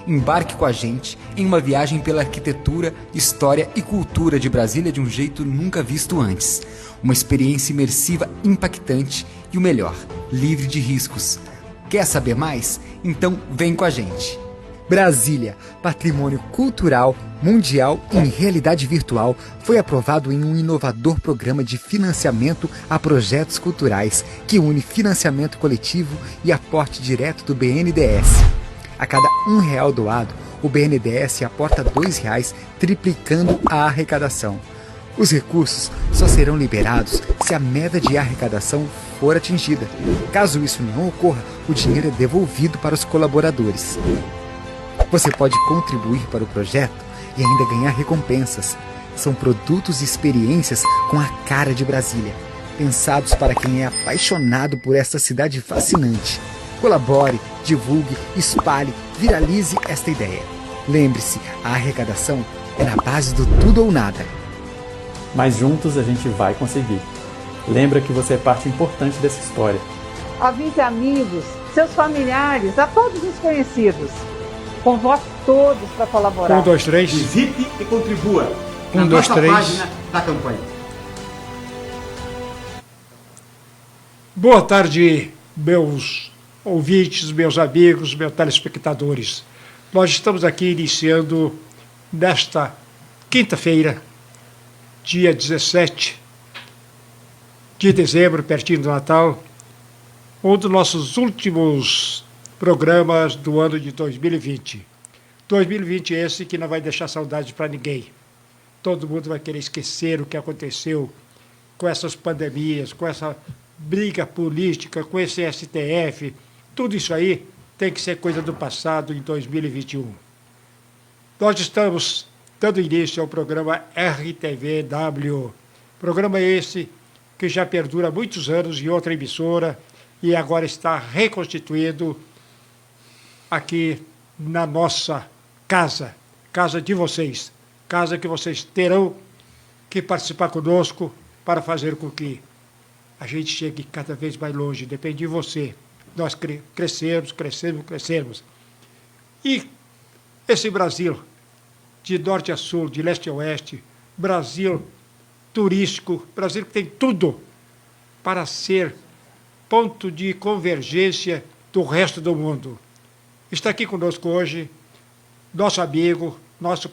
Embarque com a gente em uma viagem pela arquitetura, história e cultura de Brasília de um jeito nunca visto antes. Uma experiência imersiva impactante e o melhor, livre de riscos. Quer saber mais? Então vem com a gente. Brasília, patrimônio cultural, mundial e em realidade virtual, foi aprovado em um inovador programa de financiamento a projetos culturais que une financiamento coletivo e aporte direto do BNDES. A cada R$1 doado, o BNDES aporta R$2, triplicando a arrecadação. Os recursos só serão liberados se a meta de arrecadação for atingida. Caso isso não ocorra, o dinheiro é devolvido para os colaboradores. Você pode contribuir para o projeto e ainda ganhar recompensas. São produtos e experiências com a cara de Brasília, pensados para quem é apaixonado por esta cidade fascinante. Colabore, divulgue, espalhe, viralize esta ideia. Lembre-se, a arrecadação é na base do tudo ou nada. Mas juntos a gente vai conseguir. Lembra que você é parte importante dessa história. Avise amigos, seus familiares, a todos os conhecidos. Convoque todos para colaborar. 1, 2, 3. Visite e contribua 1, 2, 3. Página da campanha. Boa tarde, meus ouvintes, meus amigos, meus telespectadores. Nós estamos aqui iniciando nesta quinta-feira, dia 17 de dezembro, pertinho do Natal, um dos nossos últimos programas do ano de 2020. 2020 esse que não vai deixar saudade para ninguém. Todo mundo vai querer esquecer o que aconteceu com essas pandemias, com essa briga política, com esse STF. Tudo isso aí tem que ser coisa do passado em 2021. Nós estamos dando início ao programa RTVW. Programa esse que já perdura há muitos anos em outra emissora e agora está reconstituído aqui na nossa casa, casa de vocês, casa que vocês terão que participar conosco para fazer com que a gente chegue cada vez mais longe. Depende de você. Nós crescermos. E esse Brasil, de norte a sul, de leste a oeste, Brasil turístico, Brasil que tem tudo para ser ponto de convergência do resto do mundo. Está aqui conosco hoje nosso amigo, nosso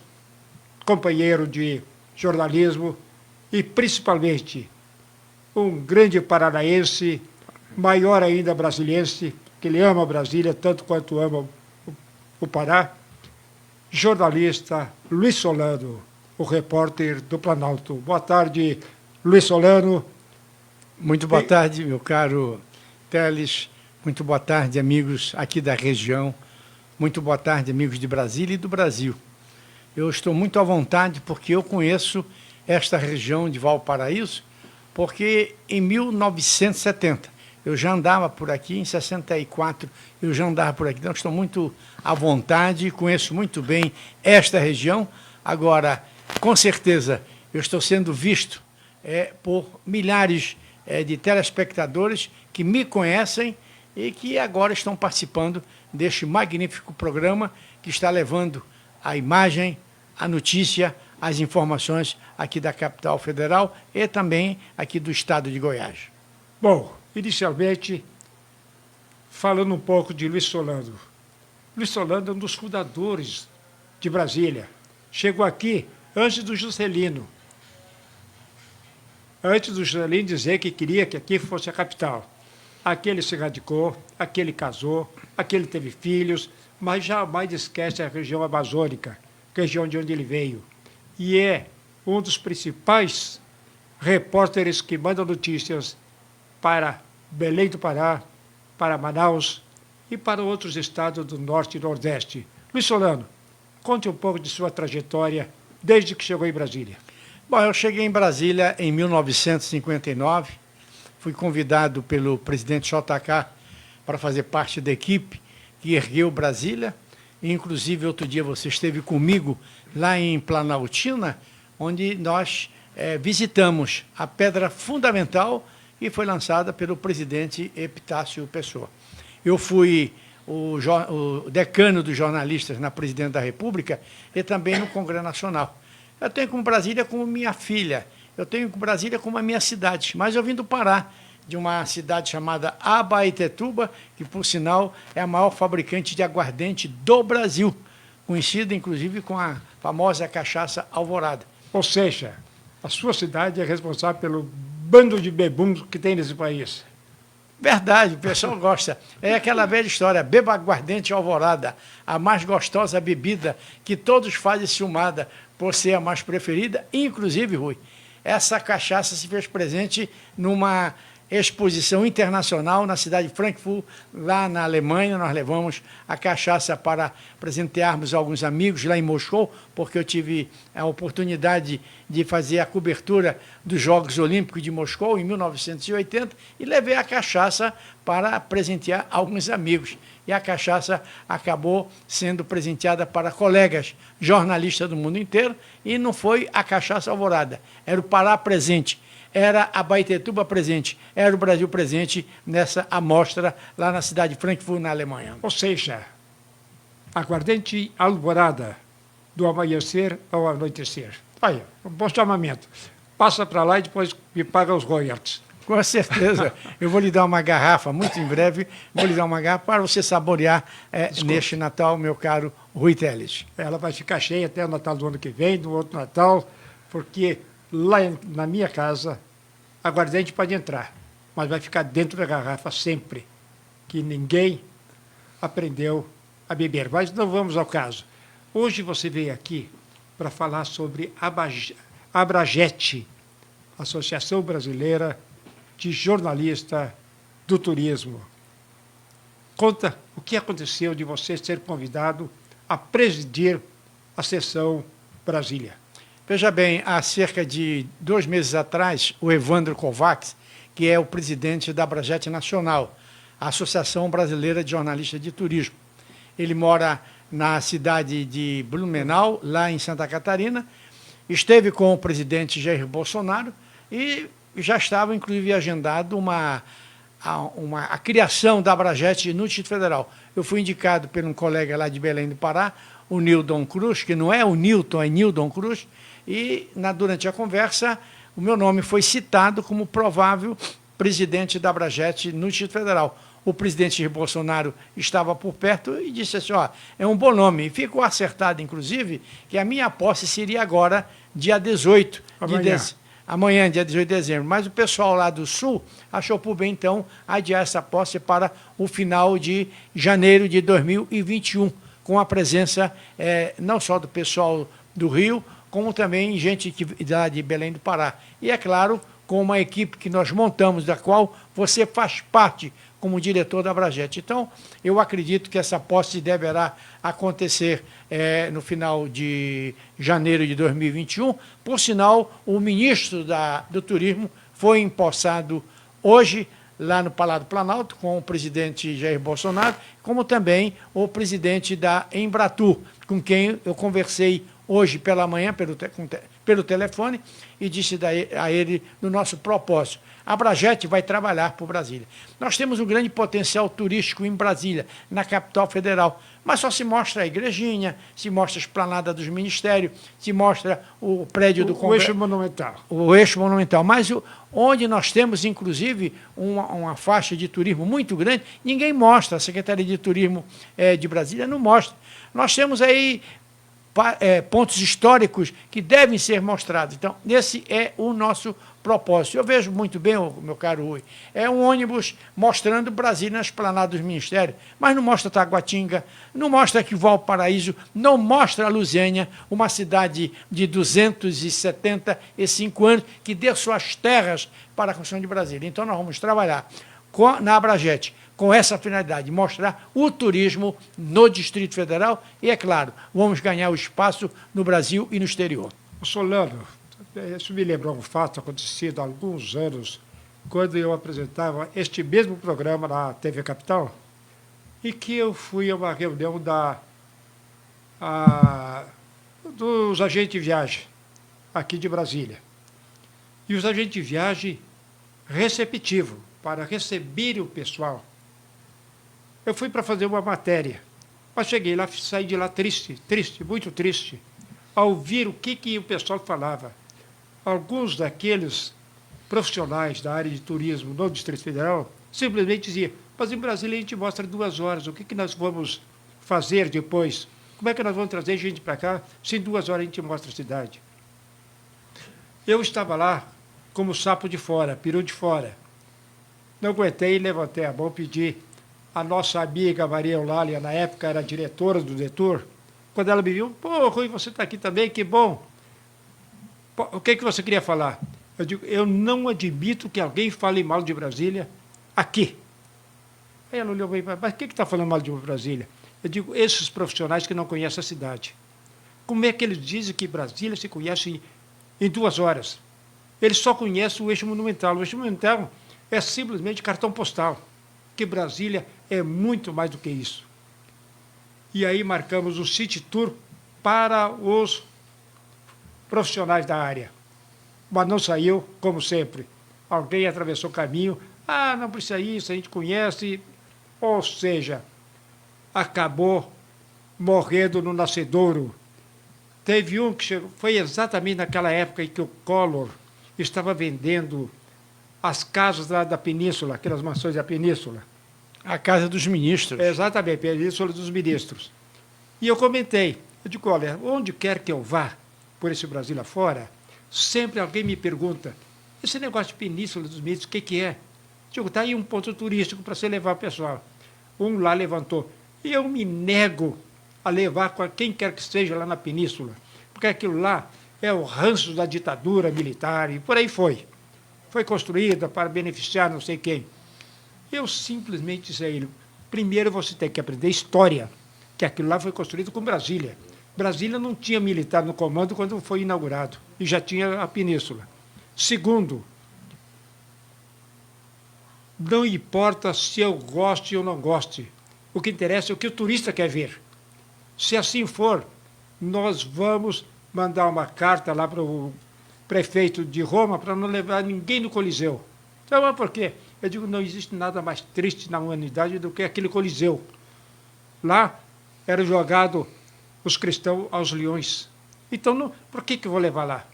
companheiro de jornalismo e, principalmente, um grande paranaense, maior ainda brasiliense, que ele ama Brasília tanto quanto ama o Pará, jornalista Luiz Solano, o repórter do Planalto. Boa tarde, Luiz Solano. Muito boa tarde, meu caro Teles. Muito boa tarde, amigos aqui da região. Muito boa tarde, amigos de Brasília e do Brasil. Eu estou muito à vontade porque eu conheço esta região de Valparaíso, porque em 1970 eu já andava por aqui, em 64 eu já andava por aqui. Então, estou muito à vontade, conheço muito bem esta região. Agora, com certeza, eu estou sendo visto por milhares de telespectadores que me conhecem e que agora estão participando deste magnífico programa que está levando a imagem, a notícia, as informações aqui da capital federal e também aqui do estado de Goiás. Bom, inicialmente, falando um pouco de Luiz Solano. Luiz Solano é um dos fundadores de Brasília. Chegou aqui antes do Juscelino. Antes do Juscelino dizer que queria que aqui fosse a capital. Aqui ele se radicou, aqui ele casou, aqui ele teve filhos, mas jamais esquece a região amazônica, região de onde ele veio. E é um dos principais repórteres que mandam notícias para Belém do Pará, para Manaus e para outros estados do Norte e Nordeste. Luiz Solano, conte um pouco de sua trajetória desde que chegou em Brasília. Bom, eu cheguei em Brasília em 1959, fui convidado pelo presidente JK para fazer parte da equipe que ergueu Brasília. E, inclusive, outro dia você esteve comigo lá em Planaltina, onde nós visitamos a pedra fundamental que foi lançada pelo presidente Epitácio Pessoa. Eu fui o decano dos jornalistas na Presidente da República e também no Congresso Nacional. Eu tenho como Brasília como minha filha, eu tenho como Brasília como a minha cidade, mas eu vim do Pará, de uma cidade chamada Abaetetuba, que, por sinal, é a maior fabricante de aguardente do Brasil, conhecida, inclusive, com a famosa cachaça Alvorada. Ou seja, a sua cidade é responsável pelo bando de bebuns que tem nesse país. Verdade, o pessoal gosta. É aquela velha história, beba aguardente Alvorada, a mais gostosa bebida que todos fazem ciumada por ser a mais preferida, inclusive, Rui, essa cachaça se fez presente numa exposição internacional na cidade de Frankfurt, lá na Alemanha. Nós levamos a cachaça para presentearmos alguns amigos lá em Moscou, porque eu tive a oportunidade de fazer a cobertura dos Jogos Olímpicos de Moscou em 1980 e levei a cachaça para presentear alguns amigos. E a cachaça acabou sendo presenteada para colegas jornalistas do mundo inteiro, e não foi a cachaça Alvorada, era o Pará presente. Era a Abaetetuba presente, era o Brasil presente nessa amostra lá na cidade de Frankfurt, na Alemanha. Ou seja, aguardente Alvorada, do amanhecer ao anoitecer. Aí, um bom chamamento. Passa para lá e depois me paga os royalties. Com certeza. Eu vou lhe dar uma garrafa, muito em breve, vou lhe dar uma garrafa para você saborear neste Natal, meu caro Rui Teles. Ela vai ficar cheia até o Natal do ano que vem, do outro Natal, porque lá na minha casa, aguardente pode entrar, mas vai ficar dentro da garrafa sempre, que ninguém aprendeu a beber. Mas não vamos ao caso. Hoje você veio aqui para falar sobre a Abragete, Associação Brasileira de Jornalistas do Turismo. Conta o que aconteceu de você ser convidado a presidir a sessão Brasília. Veja bem, há cerca de 2 meses atrás, o Evandro Kovacs, que é o presidente da Abragete Nacional, a Associação Brasileira de Jornalistas de Turismo. Ele mora na cidade de Blumenau, lá em Santa Catarina, esteve com o presidente Jair Bolsonaro e já estava, inclusive, agendado a criação da Abragete no Distrito Federal. Eu fui indicado por um colega lá de Belém do Pará, o Nildon Cruz, que não é o Nilton, é Nildon Cruz, e durante a conversa o meu nome foi citado como provável presidente da Abragete no Distrito Federal. O presidente Jair Bolsonaro estava por perto e disse assim, é um bom nome. E ficou acertado, inclusive, que a minha posse seria agora, dia 18 de dezembro. Amanhã, dia 18 de dezembro. Mas o pessoal lá do Sul achou por bem, então, adiar essa posse para o final de janeiro de 2021, com a presença não só do pessoal do Rio, como também gente lá de Belém do Pará. E, é claro, com uma equipe que nós montamos, da qual você faz parte como diretor da Abragete. Então, eu acredito que essa posse deverá acontecer no final de janeiro de 2021. Por sinal, o ministro do Turismo foi empossado hoje, lá no Palácio do Planalto, com o presidente Jair Bolsonaro, como também o presidente da Embratur, com quem eu conversei hoje pela manhã, pelo telefone, e disse a ele do nosso propósito. A Abragete vai trabalhar por Brasília. Nós temos um grande potencial turístico em Brasília, na capital federal, mas só se mostra a igrejinha, se mostra a esplanada dos ministérios, se mostra o prédio do Congresso. O eixo monumental. O eixo monumental. Mas onde nós temos, inclusive, uma faixa de turismo muito grande, ninguém mostra. A Secretaria de Turismo de Brasília não mostra. Nós temos aí pontos históricos que devem ser mostrados. Então, esse é o nosso propósito. Eu vejo muito bem, meu caro Rui, é um ônibus mostrando Brasília na esplanada dos ministérios, mas não mostra Taguatinga, não mostra que Valparaíso, não mostra Luzênia, uma cidade de 275 anos que deu suas terras para a construção de Brasília. Então, nós vamos trabalhar na Abragete com essa finalidade, de mostrar o turismo no Distrito Federal e, é claro, vamos ganhar o espaço no Brasil e no exterior. Solano, isso me lembrou um fato acontecido há alguns anos, quando eu apresentava este mesmo programa na TV Capital, e que eu fui a uma reunião dos agentes de viagem aqui de Brasília. E os agentes de viagem receptivos para receber o pessoal Eu fui para fazer uma matéria, mas cheguei lá, saí de lá triste, muito triste, ao ouvir o que o pessoal falava. Alguns daqueles profissionais da área de turismo no Distrito Federal simplesmente diziam, mas em Brasília a gente mostra 2 horas, o que nós vamos fazer depois? Como é que nós vamos trazer gente para cá se em 2 horas a gente mostra a cidade? Eu estava lá como sapo de fora, peru de fora. Não aguentei, levantei a mão, pedi a nossa amiga Maria Eulália, na época era diretora do Detur, quando ela me viu, pô, Rui, você está aqui também, que bom. O que você queria falar? Eu digo, eu não admito que alguém fale mal de Brasília aqui. Aí ela olhou bem, mas quem está falando mal de Brasília? Eu digo, esses profissionais que não conhecem a cidade. Como é que eles dizem que Brasília se conhece em 2 horas? Eles só conhecem o eixo monumental. O eixo monumental é simplesmente cartão postal, que Brasília é muito mais do que isso. E aí marcamos um city tour para os profissionais da área. Mas não saiu, como sempre. Alguém atravessou o caminho, não precisa isso, a gente conhece. Ou seja, acabou morrendo no nascedouro. Teve um que chegou, foi exatamente naquela época em que o Collor estava vendendo as casas da Península, aquelas mansões da Península. A Casa dos Ministros. Exatamente, a Península dos Ministros. E eu comentei, eu digo, olha, onde quer que eu vá, por esse Brasil afora, sempre alguém me pergunta, esse negócio de Península dos Ministros, o que é? Eu digo, está aí um ponto turístico para você levar o pessoal. Um lá levantou, e eu me nego a levar quem quer que seja lá na Península, porque aquilo lá é o ranço da ditadura militar, e por aí foi. Foi construída para beneficiar não sei quem. Eu simplesmente disse a ele, primeiro você tem que aprender história, que aquilo lá foi construído com Brasília. Brasília não tinha militar no comando quando foi inaugurado, e já tinha a Península. Segundo, não importa se eu goste ou não goste, o que interessa é o que o turista quer ver. Se assim for, nós vamos mandar uma carta lá para o prefeito de Roma para não levar ninguém no Coliseu. Então, por quê? Eu digo, não existe nada mais triste na humanidade do que aquele Coliseu. Lá era jogado os cristãos aos leões. Então, por que eu vou levar lá?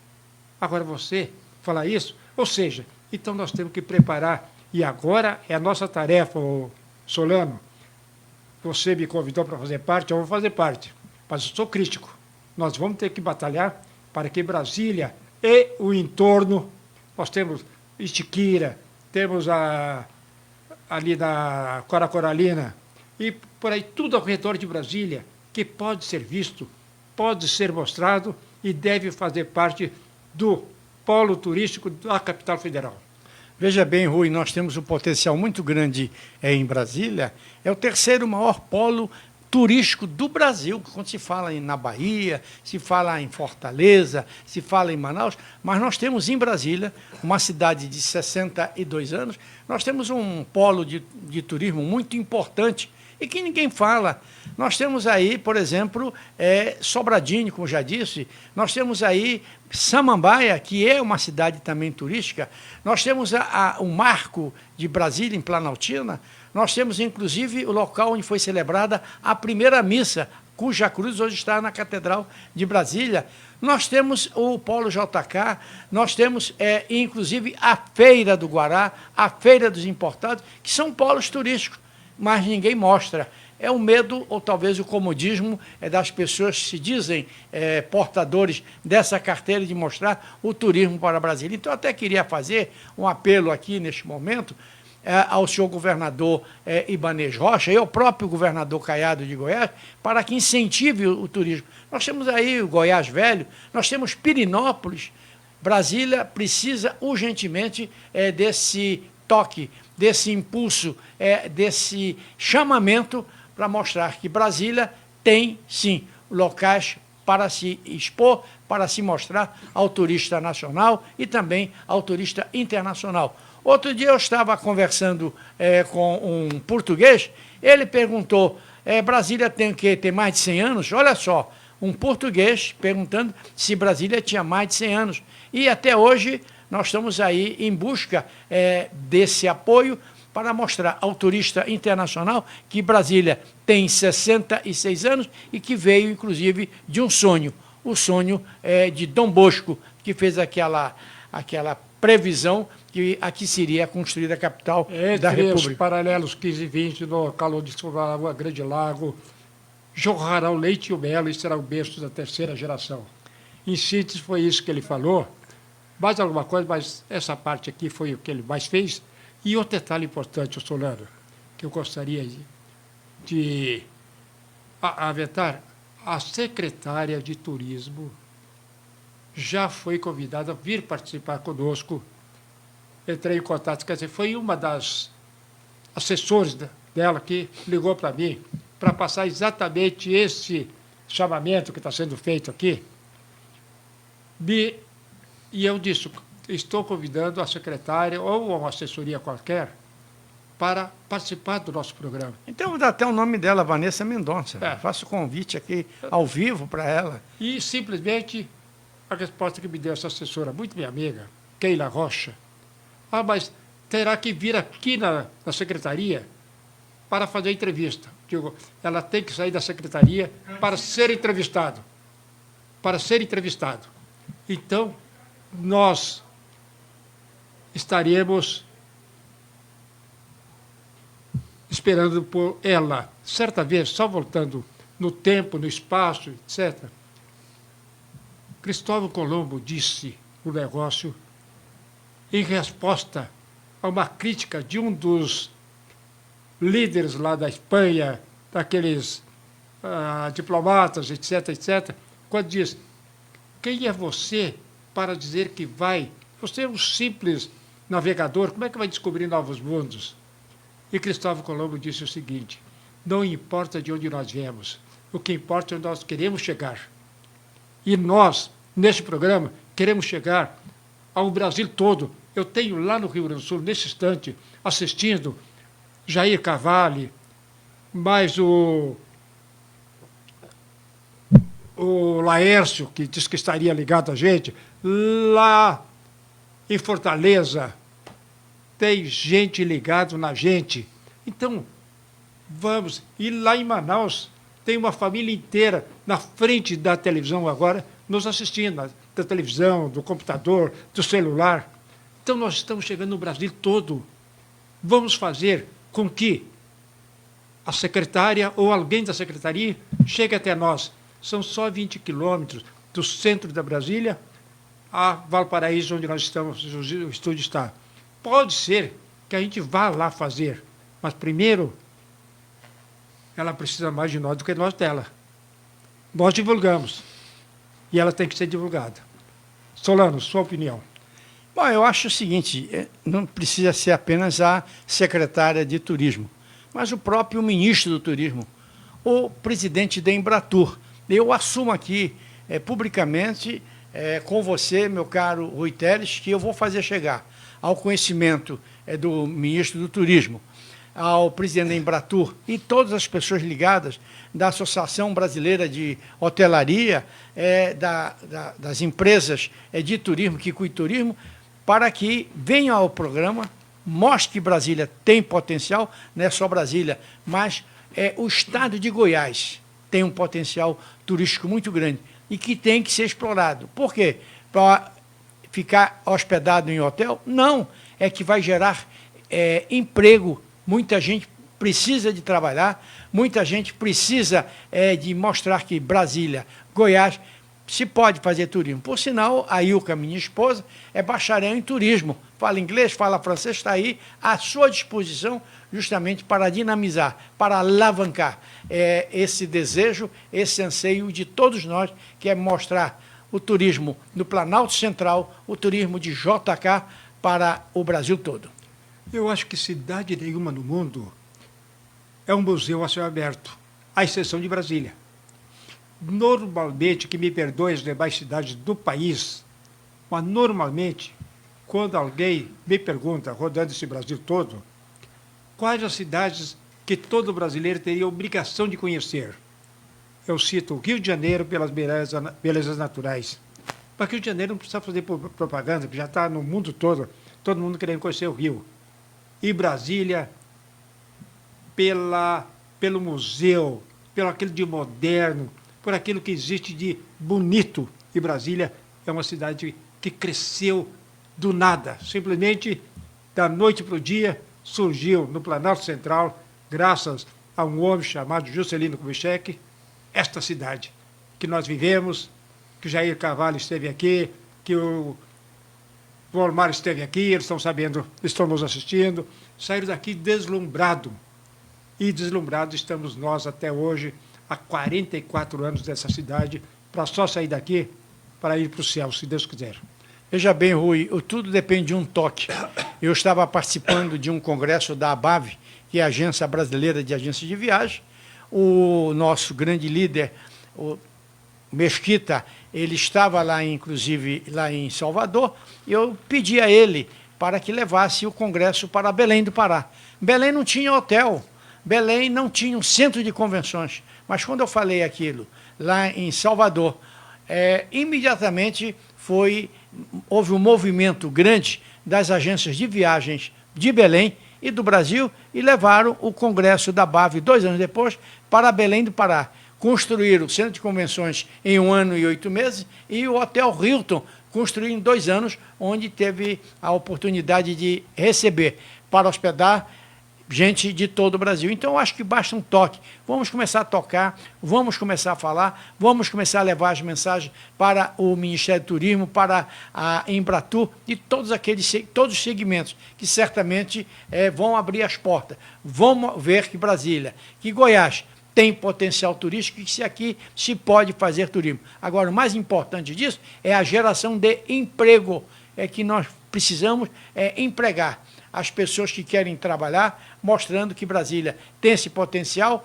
Agora você falar isso? Ou seja, então nós temos que preparar, e agora é a nossa tarefa, Solano, você me convidou para fazer parte, eu vou fazer parte, mas eu sou crítico. Nós vamos ter que batalhar para que Brasília e o entorno, nós temos Itiquira, temos ali na Cora-Coralina, e por aí tudo ao redor de Brasília, que pode ser visto, pode ser mostrado e deve fazer parte do polo turístico da capital federal. Veja bem, Rui, nós temos um potencial muito grande em Brasília, é o 3º maior polo turístico do Brasil, quando se fala na Bahia, se fala em Fortaleza, se fala em Manaus, mas nós temos em Brasília, uma cidade de 62 anos, nós temos um polo de turismo muito importante e que ninguém fala. Nós temos aí, por exemplo, Sobradinho, como já disse, nós temos aí Samambaia, que é uma cidade também turística, nós temos o Marco de Brasília, em Planaltina, nós temos, inclusive, o local onde foi celebrada a primeira missa, cuja cruz hoje está na Catedral de Brasília. Nós temos o Polo JK, nós temos, inclusive, a Feira do Guará, a Feira dos Importados, que são polos turísticos, mas ninguém mostra. É o medo, ou talvez o comodismo, das pessoas que se dizem portadores dessa carteira de mostrar o turismo para Brasília. Então, eu até queria fazer um apelo aqui, neste momento, ao senhor governador Ibanez Rocha e ao próprio governador Caiado de Goiás, para que incentive o turismo. Nós temos aí o Goiás Velho, nós temos Pirinópolis. Brasília precisa urgentemente desse toque, desse impulso, desse chamamento para mostrar que Brasília tem, sim, locais para se expor, para se mostrar ao turista nacional e também ao turista internacional. Outro dia eu estava conversando com um português, ele perguntou, Brasília tem que ter mais de 100 anos? Olha só, um português perguntando se Brasília tinha mais de 100 anos. E até hoje nós estamos aí em busca desse apoio para mostrar ao turista internacional que Brasília tem 66 anos e que veio, inclusive, de um sonho. O sonho de Dom Bosco, que fez aquela previsão que aqui seria construída a capital da República. Os paralelos 15 e 20, no calor de Sorocaba, Grande Lago, jorrará o leite e o mel e será o berço da terceira geração. Em síntese, foi isso que ele falou. Mais alguma coisa, mas essa parte aqui foi o que ele mais fez. E outro detalhe importante, Solano, que eu gostaria de aventar, a secretária de Turismo já foi convidada a vir participar conosco. Entrei em contato, quer dizer, foi uma das assessores dela que ligou para mim para passar exatamente esse chamamento que está sendo feito aqui. E eu disse, estou convidando a secretária ou uma assessoria qualquer para participar do nosso programa. Então, eu vou dar até o nome dela, Vanessa Mendonça. Faço o convite aqui ao vivo para ela. E, simplesmente, a resposta que me deu essa assessora, muito minha amiga, Keila Rocha, mas terá que vir aqui na secretaria para fazer entrevista. Digo, ela tem que sair da secretaria para ser entrevistado. Para ser entrevistado. Então, nós estaremos esperando por ela. Certa vez, só voltando no tempo, no espaço, etc., Cristóvão Colombo disse o negócio em resposta a uma crítica de um dos líderes lá da Espanha, daqueles diplomatas, etc., etc., quando diz, quem é você para dizer que vai? Você é um simples navegador, como é que vai descobrir novos mundos? E Cristóvão Colombo disse o seguinte, não importa de onde nós viemos, o que importa é onde nós queremos chegar. E nós, neste programa, queremos chegar ao Brasil todo. Eu tenho lá no Rio Grande do Sul, nesse instante, assistindo Jair Cavalli, mais o Laércio, que disse que estaria ligado a gente, lá em Fortaleza, tem gente ligado na gente. Então, vamos. E lá em Manaus, tem uma família inteira na frente da televisão agora, nos assistindo, da televisão, do computador, do celular. Então, nós estamos chegando no Brasil todo. Vamos fazer com que a secretária ou alguém da secretaria chegue até nós. São só 20 quilômetros do centro da Brasília a Valparaíso, onde nós estamos, o estúdio está. Pode ser que a gente vá lá fazer, mas primeiro ela precisa mais de nós do que nós dela. Nós divulgamos e ela tem que ser divulgada. Solano, sua opinião. Bom, eu acho o seguinte, não precisa ser apenas a secretária de Turismo, mas o próprio ministro do Turismo, o presidente da Embratur. Eu assumo aqui publicamente com você, meu caro Rui Teles, que eu vou fazer chegar ao conhecimento do ministro do Turismo, ao presidente da Embratur e todas as pessoas ligadas da Associação Brasileira de Hotelaria, das empresas de turismo, que cuidam do turismo, para que venham ao programa, mostre que Brasília tem potencial, não é só Brasília, mas o estado de Goiás tem um potencial turístico muito grande e que tem que ser explorado. Por quê? Para ficar hospedado em hotel? Não, é que vai gerar emprego. Muita gente precisa de trabalhar, muita gente precisa de mostrar que Brasília, Goiás, se pode fazer turismo. Por sinal, a Ilka, minha esposa, é bacharel em turismo, fala inglês, fala francês, está aí à sua disposição justamente para dinamizar, para alavancar esse desejo, esse anseio de todos nós, que é mostrar o turismo no Planalto Central, o turismo de JK para o Brasil todo. Eu acho que cidade nenhuma no mundo é um museu a céu aberto, à exceção de Brasília. Normalmente, que me perdoe as demais cidades do país, mas normalmente, quando alguém me pergunta, rodando esse Brasil todo, quais as cidades que todo brasileiro teria obrigação de conhecer? Eu cito o Rio de Janeiro pelas belezas naturais. Mas o Rio de Janeiro não precisa fazer propaganda, porque já está no mundo todo mundo querendo conhecer o Rio. e Brasília pelo museu, pelo aquilo de moderno, por aquilo que existe de bonito. E Brasília é uma cidade que cresceu do nada, simplesmente da noite para o dia, surgiu no Planalto Central, graças a um homem chamado Juscelino Kubitschek, esta cidade que nós vivemos, que Jair Carvalho esteve aqui, que o Volmar esteve aqui, eles estão sabendo, estão nos assistindo, saíram daqui deslumbrado. E deslumbrados estamos nós até hoje, há 44 anos dessa cidade, para só sair daqui para ir para o céu, se Deus quiser. Veja bem, Rui, tudo depende de um toque. Eu estava participando de um congresso da ABAV, que é a Agência Brasileira de Agências de Viagem. O nosso grande líder, o Mesquita, ele estava lá, inclusive, lá em Salvador, e eu pedi a ele para que levasse o congresso para Belém do Pará. Belém não tinha hotel, Belém não tinha um centro de convenções, mas quando eu falei aquilo lá em Salvador, imediatamente houve um movimento grande das agências de viagens de Belém e do Brasil e levaram o congresso da BAV 2 anos depois para Belém do Pará. Construíram o centro de convenções em 1 ano e 8 meses e o Hotel Hilton construído em 2 anos, onde teve a oportunidade de receber para hospedar gente de todo o Brasil. Então, eu acho que basta um toque. Vamos começar a tocar, vamos começar a falar, vamos começar a levar as mensagens para o Ministério do Turismo, para a Embratur e todos os segmentos que certamente vão abrir as portas. Vamos ver que Brasília, que Goiás tem potencial turístico e que aqui se pode fazer turismo. Agora, o mais importante disso é a geração de emprego, que nós precisamos empregar as pessoas que querem trabalhar, mostrando que Brasília tem esse potencial.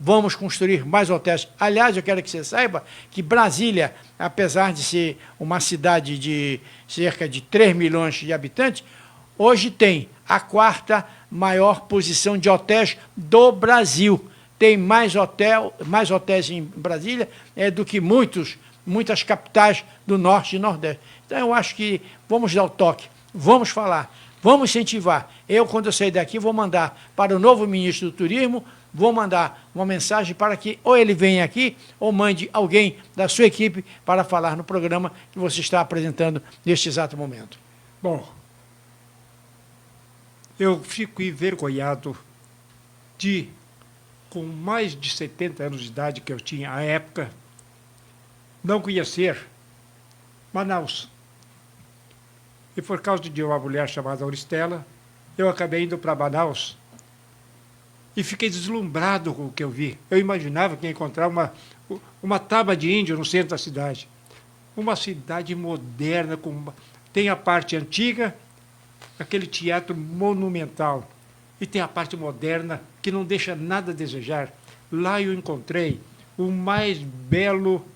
Vamos construir mais hotéis. Aliás, eu quero que você saiba que Brasília, apesar de ser uma cidade de cerca de 3 milhões de habitantes, hoje tem a 4ª maior posição de hotéis do Brasil. Tem mais hotéis em Brasília do que muitas capitais do Norte e Nordeste. Então, eu acho que vamos dar o toque, vamos falar, vamos incentivar. Quando eu sair daqui, vou mandar para o novo ministro do Turismo, vou mandar uma mensagem para que ou ele venha aqui ou mande alguém da sua equipe para falar no programa que você está apresentando neste exato momento. Bom, eu fico envergonhado de, com mais de 70 anos de idade que eu tinha à época, não conhecer Manaus. E por causa de uma mulher chamada Auristela, eu acabei indo para Manaus e fiquei deslumbrado com o que eu vi. Eu imaginava que ia encontrar uma tábua de índio no centro da cidade. Uma cidade moderna, tem a parte antiga, aquele teatro monumental, e tem a parte moderna, que não deixa nada a desejar. Lá eu encontrei o mais belo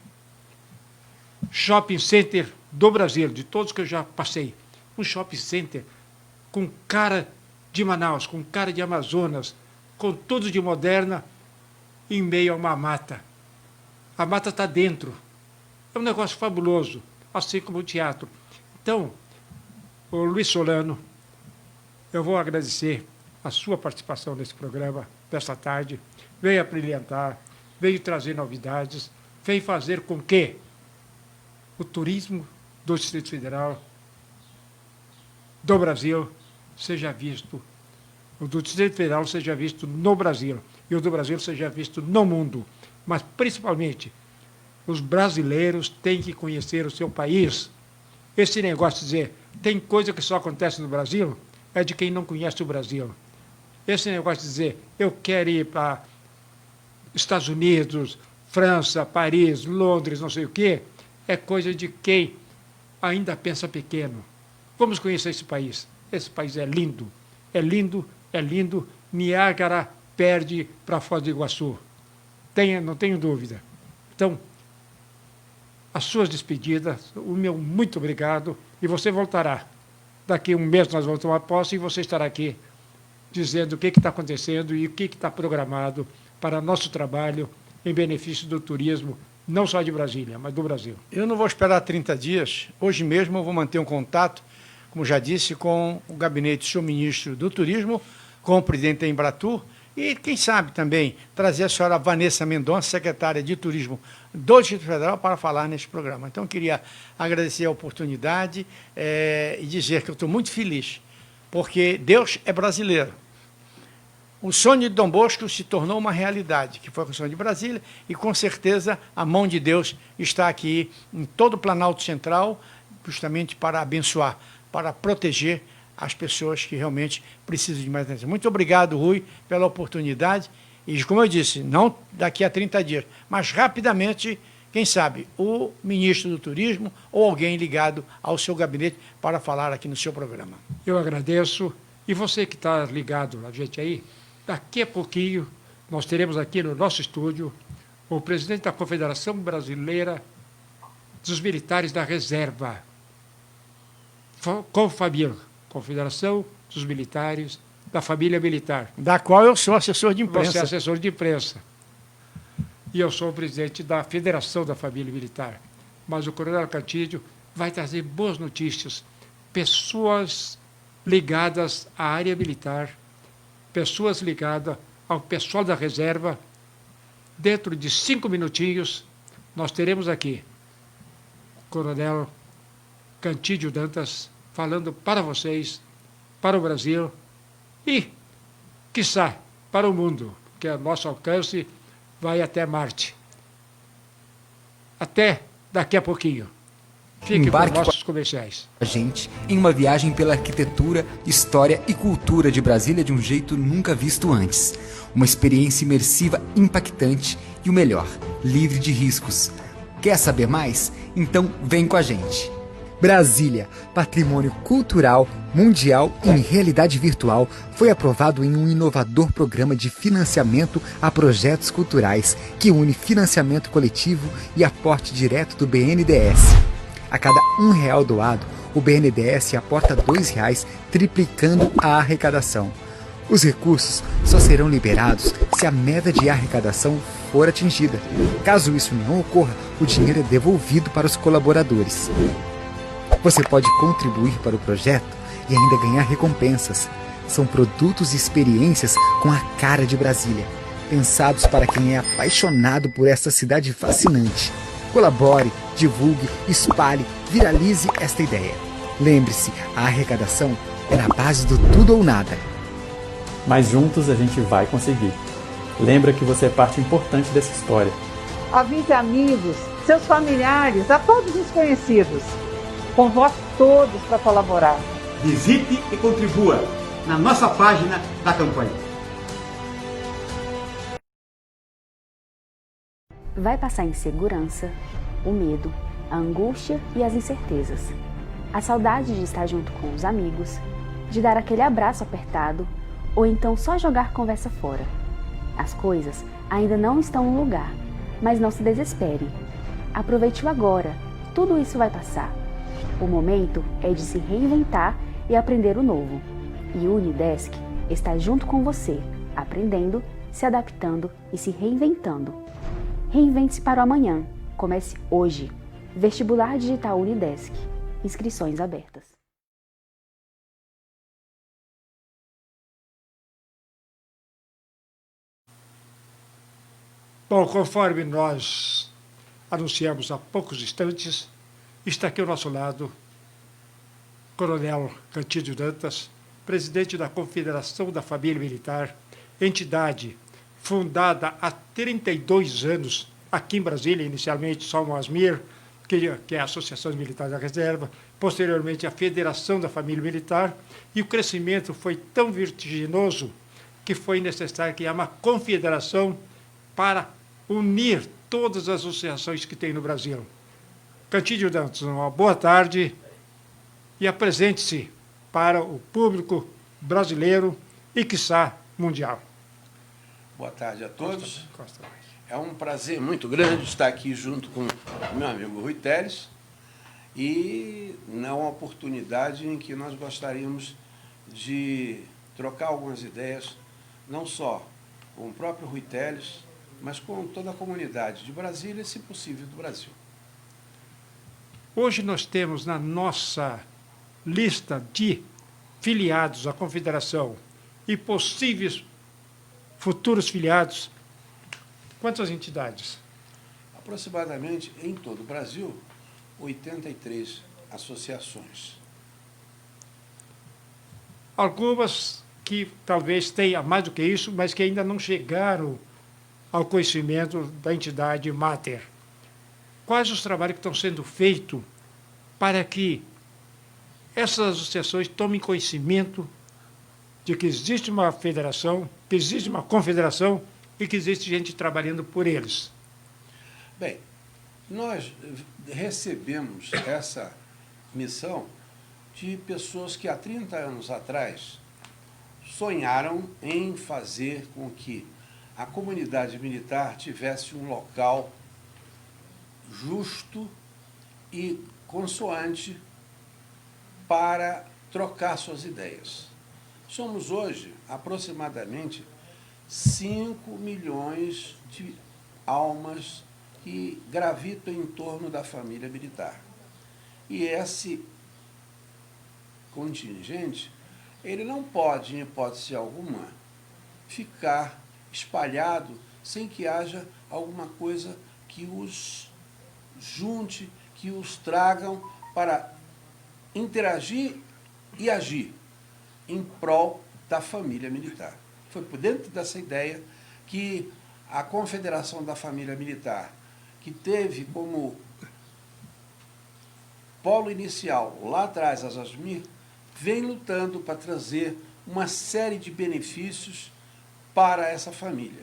shopping center do Brasil, de todos que eu já passei. Um shopping center com cara de Manaus, com cara de Amazonas, com tudo de moderna, em meio a uma mata. A mata está dentro. É um negócio fabuloso, assim como o teatro. Então, o Luiz Solano, eu vou agradecer a sua participação nesse programa, desta tarde. Veio abrilhantar, veio trazer novidades, veio fazer com que o turismo do Distrito Federal, do Brasil, seja visto, o do Distrito Federal seja visto no Brasil, e o do Brasil seja visto no mundo. Mas, principalmente, os brasileiros têm que conhecer o seu país. Esse negócio de dizer, tem coisa que só acontece no Brasil, é de quem não conhece o Brasil. Esse negócio de dizer, eu quero ir para Estados Unidos, França, Paris, Londres, não sei o quê, é coisa de quem ainda pensa pequeno. Vamos conhecer esse país. Esse país é lindo, é lindo, é lindo. Niágara perde para Foz do Iguaçu. Não tenho dúvida. Então, as suas despedidas, o meu muito obrigado, e você voltará. Daqui a um mês nós vamos tomar posse e você estará aqui dizendo o que está acontecendo e o que está programado para nosso trabalho em benefício do turismo, não só de Brasília, mas do Brasil. Eu não vou esperar 30 dias. Hoje mesmo eu vou manter um contato como já disse, com o gabinete do senhor ministro do Turismo, com o presidente da Embratur, e, quem sabe, também trazer a senhora Vanessa Mendonça, secretária de Turismo do Distrito Federal, para falar neste programa. Então, queria agradecer a oportunidade e dizer que eu estou muito feliz, porque Deus é brasileiro. O sonho de Dom Bosco se tornou uma realidade, que foi o sonho de Brasília, e, com certeza, a mão de Deus está aqui em todo o Planalto Central, justamente para abençoar, para proteger as pessoas que realmente precisam de mais atenção. Muito obrigado, Rui, pela oportunidade. E, como eu disse, não daqui a 30 dias, mas rapidamente, quem sabe, o ministro do Turismo ou alguém ligado ao seu gabinete para falar aqui no seu programa. Eu agradeço. E você que está ligado a gente aí, daqui a pouquinho nós teremos aqui no nosso estúdio o presidente da Confederação Brasileira dos Militares da Reserva, Confamil, Confederação dos Militares da Família Militar. Da qual eu sou assessor de imprensa. Você é assessor de imprensa. E eu sou o presidente da Federação da Família Militar. Mas o Coronel Cantídio vai trazer boas notícias. Pessoas ligadas à área militar, pessoas ligadas ao pessoal da reserva. Dentro de 5 minutinhos, nós teremos aqui o Coronel Cantídio Dantas falando para vocês, para o Brasil e, quiçá, para o mundo, que o nosso alcance vai até Marte. Até daqui a pouquinho. Fique com nossos comerciais. A gente em uma viagem pela arquitetura, história e cultura de Brasília de um jeito nunca visto antes. Uma experiência imersiva impactante e o melhor, livre de riscos. Quer saber mais? Então vem com a gente. Brasília, patrimônio cultural, mundial e em realidade virtual, foi aprovado em um inovador programa de financiamento a projetos culturais que une financiamento coletivo e aporte direto do BNDES. A cada R$1 doado, o BNDES aporta R$2, triplicando a arrecadação. Os recursos só serão liberados se a meta de arrecadação for atingida. Caso isso não ocorra, o dinheiro é devolvido para os colaboradores. Você pode contribuir para o projeto e ainda ganhar recompensas. São produtos e experiências com a cara de Brasília, pensados para quem é apaixonado por essa cidade fascinante. Colabore, divulgue, espalhe, viralize esta ideia. Lembre-se, a arrecadação é na base do tudo ou nada. Mas juntos a gente vai conseguir. Lembra que você é parte importante dessa história. Avise amigos, seus familiares, a todos os conhecidos. Convoque todos para colaborar. Visite e contribua na nossa página da campanha. Vai passar a insegurança, o medo, a angústia e as incertezas. A saudade de estar junto com os amigos, de dar aquele abraço apertado, ou então só jogar conversa fora. As coisas ainda não estão no lugar, mas não se desespere. Aproveite o agora, tudo isso vai passar. O momento é de se reinventar e aprender o novo. E o Unidesk está junto com você, aprendendo, se adaptando e se reinventando. Reinvente-se para o amanhã. Comece hoje. Vestibular Digital Unidesk. Inscrições abertas. Bom, conforme nós anunciamos há poucos instantes, está aqui ao nosso lado Coronel Cantídio Dantas, presidente da Confederação da Família Militar, entidade fundada há 32 anos aqui em Brasília, inicialmente só o ASMIR, que é a Associação Militar da Reserva, posteriormente a Federação da Família Militar, e o crescimento foi tão vertiginoso que foi necessário criar uma confederação para unir todas as associações que tem no Brasil. Cantídio Dantas, uma boa tarde e apresente-se para o público brasileiro e, quiçá, mundial. Boa tarde a todos. É um prazer muito grande estar aqui junto com o meu amigo Rui Teles e é uma oportunidade em que nós gostaríamos de trocar algumas ideias, não só com o próprio Rui Teles, mas com toda a comunidade de Brasília e, se possível, do Brasil. Hoje nós temos na nossa lista de filiados à confederação e possíveis futuros filiados, quantas entidades? Aproximadamente, em todo o Brasil, 83 associações. Algumas que talvez tenha mais do que isso, mas que ainda não chegaram ao conhecimento da entidade Mater. Quais os trabalhos que estão sendo feitos para que essas associações tomem conhecimento de que existe uma federação, que existe uma confederação e que existe gente trabalhando por eles? Bem, nós recebemos essa missão de pessoas que há 30 anos atrás sonharam em fazer com que a comunidade militar tivesse um local justo e consoante para trocar suas ideias. Somos hoje aproximadamente 5 milhões de almas que gravitam em torno da família militar. E esse contingente, ele não pode, em hipótese alguma, ficar espalhado sem que haja alguma coisa que os junte, que os tragam para interagir e agir em prol da família militar. Foi por dentro dessa ideia que a Confederação da Família Militar, que teve como polo inicial, lá atrás, a ASMIR, vem lutando para trazer uma série de benefícios para essa família.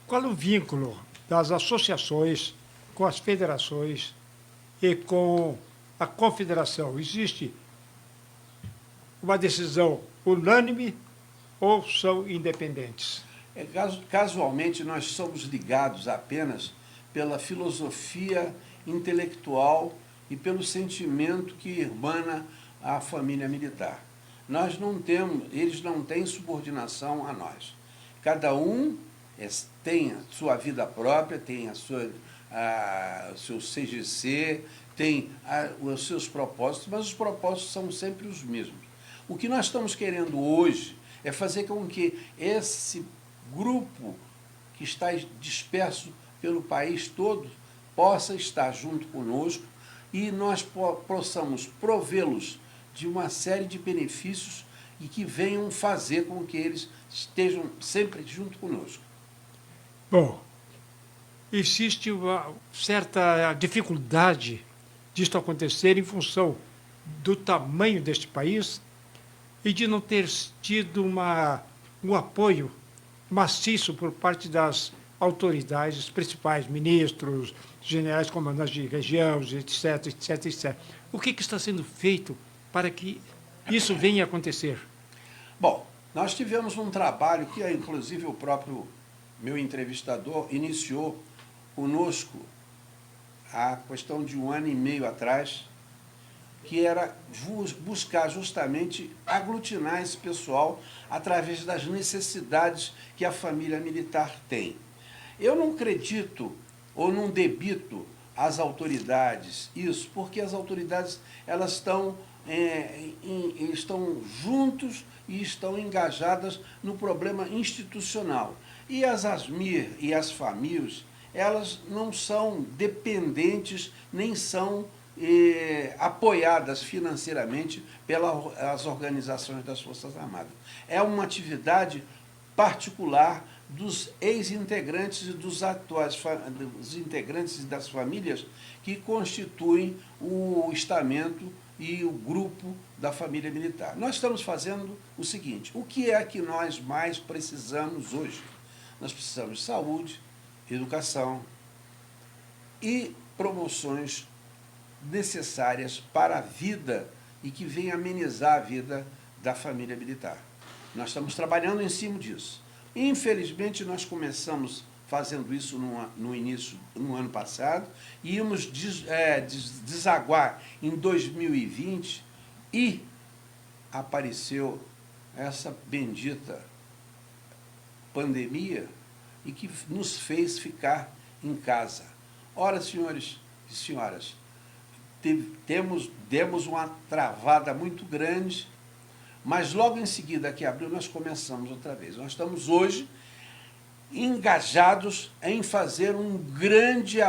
Qual o vínculo das associações com as federações e com a confederação? Existe uma decisão unânime ou são independentes? Casualmente, nós somos ligados apenas pela filosofia intelectual e pelo sentimento que emana a família militar. Nós não temos, eles não têm subordinação a nós. Cada um tem a sua vida própria, tem o seu CGC, tem os seus propósitos, mas os propósitos são sempre os mesmos. O que nós estamos querendo hoje é fazer com que esse grupo que está disperso pelo país todo possa estar junto conosco e nós possamos provê-los de uma série de benefícios e que venham fazer com que eles estejam sempre junto conosco. Bom, existe uma certa dificuldade disto acontecer em função do tamanho deste país e de não ter tido um apoio maciço por parte das autoridades principais, ministros, generais comandantes de região, etc, etc, etc. O que está sendo feito para que isso venha a acontecer? Bom, nós tivemos um trabalho que, inclusive, o próprio meu entrevistador iniciou conosco a questão de 1 ano e meio atrás, que era buscar justamente aglutinar esse pessoal através das necessidades que a família militar tem. Eu não acredito ou não debito às autoridades isso, porque as autoridades elas estão juntos e estão engajadas no problema institucional. E as ASMIR e as FAMILs, elas não são dependentes, nem são apoiadas financeiramente pelas organizações das Forças Armadas. É uma atividade particular dos ex-integrantes e dos atuais dos integrantes das famílias que constituem o estamento e o grupo da família militar. Nós estamos fazendo o seguinte: o que é que nós mais precisamos hoje? Nós precisamos de saúde, educação e promoções necessárias para a vida e que venham amenizar a vida da família militar. Nós estamos trabalhando em cima disso. Infelizmente, nós começamos fazendo isso no ano passado, e íamos desaguar em 2020 e apareceu essa bendita pandemia e que nos fez ficar em casa. Ora, senhores e senhoras, demos uma travada muito grande, mas logo em seguida, que abriu, nós começamos outra vez. Nós estamos hoje engajados em fazer um grande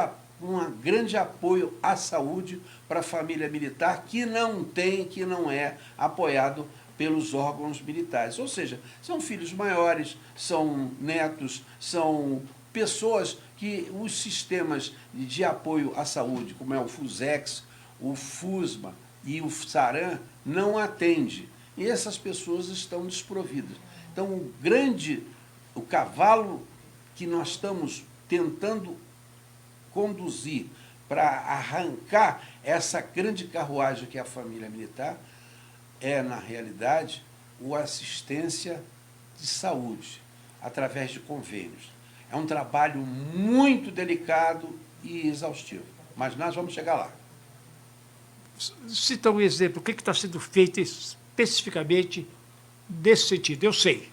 apoio à saúde para a família militar que não é apoiado pelos órgãos militares. Ou seja, são filhos maiores, são netos, são pessoas que os sistemas de apoio à saúde, como é o FUSEX, o FUSMA e o SARAM, não atende. E essas pessoas estão desprovidas. Então, o cavalo que nós estamos tentando conduzir para arrancar essa grande carruagem que é a família militar é, na realidade, a assistência de saúde, através de convênios. É um trabalho muito delicado e exaustivo, mas nós vamos chegar lá. Cita um exemplo, o que está sendo feito especificamente nesse sentido? Eu sei,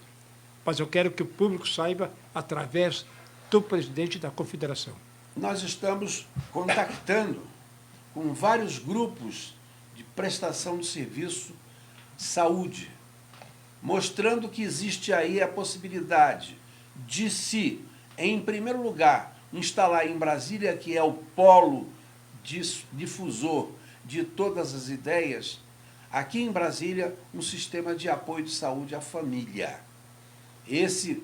mas eu quero que o público saiba através do presidente da Confederação. Nós estamos contactando com vários grupos de prestação de serviço de saúde, mostrando que existe aí a possibilidade de se, em primeiro lugar, instalar em Brasília, que é o polo difusor de todas as ideias, aqui em Brasília, um sistema de apoio de saúde à família. Esse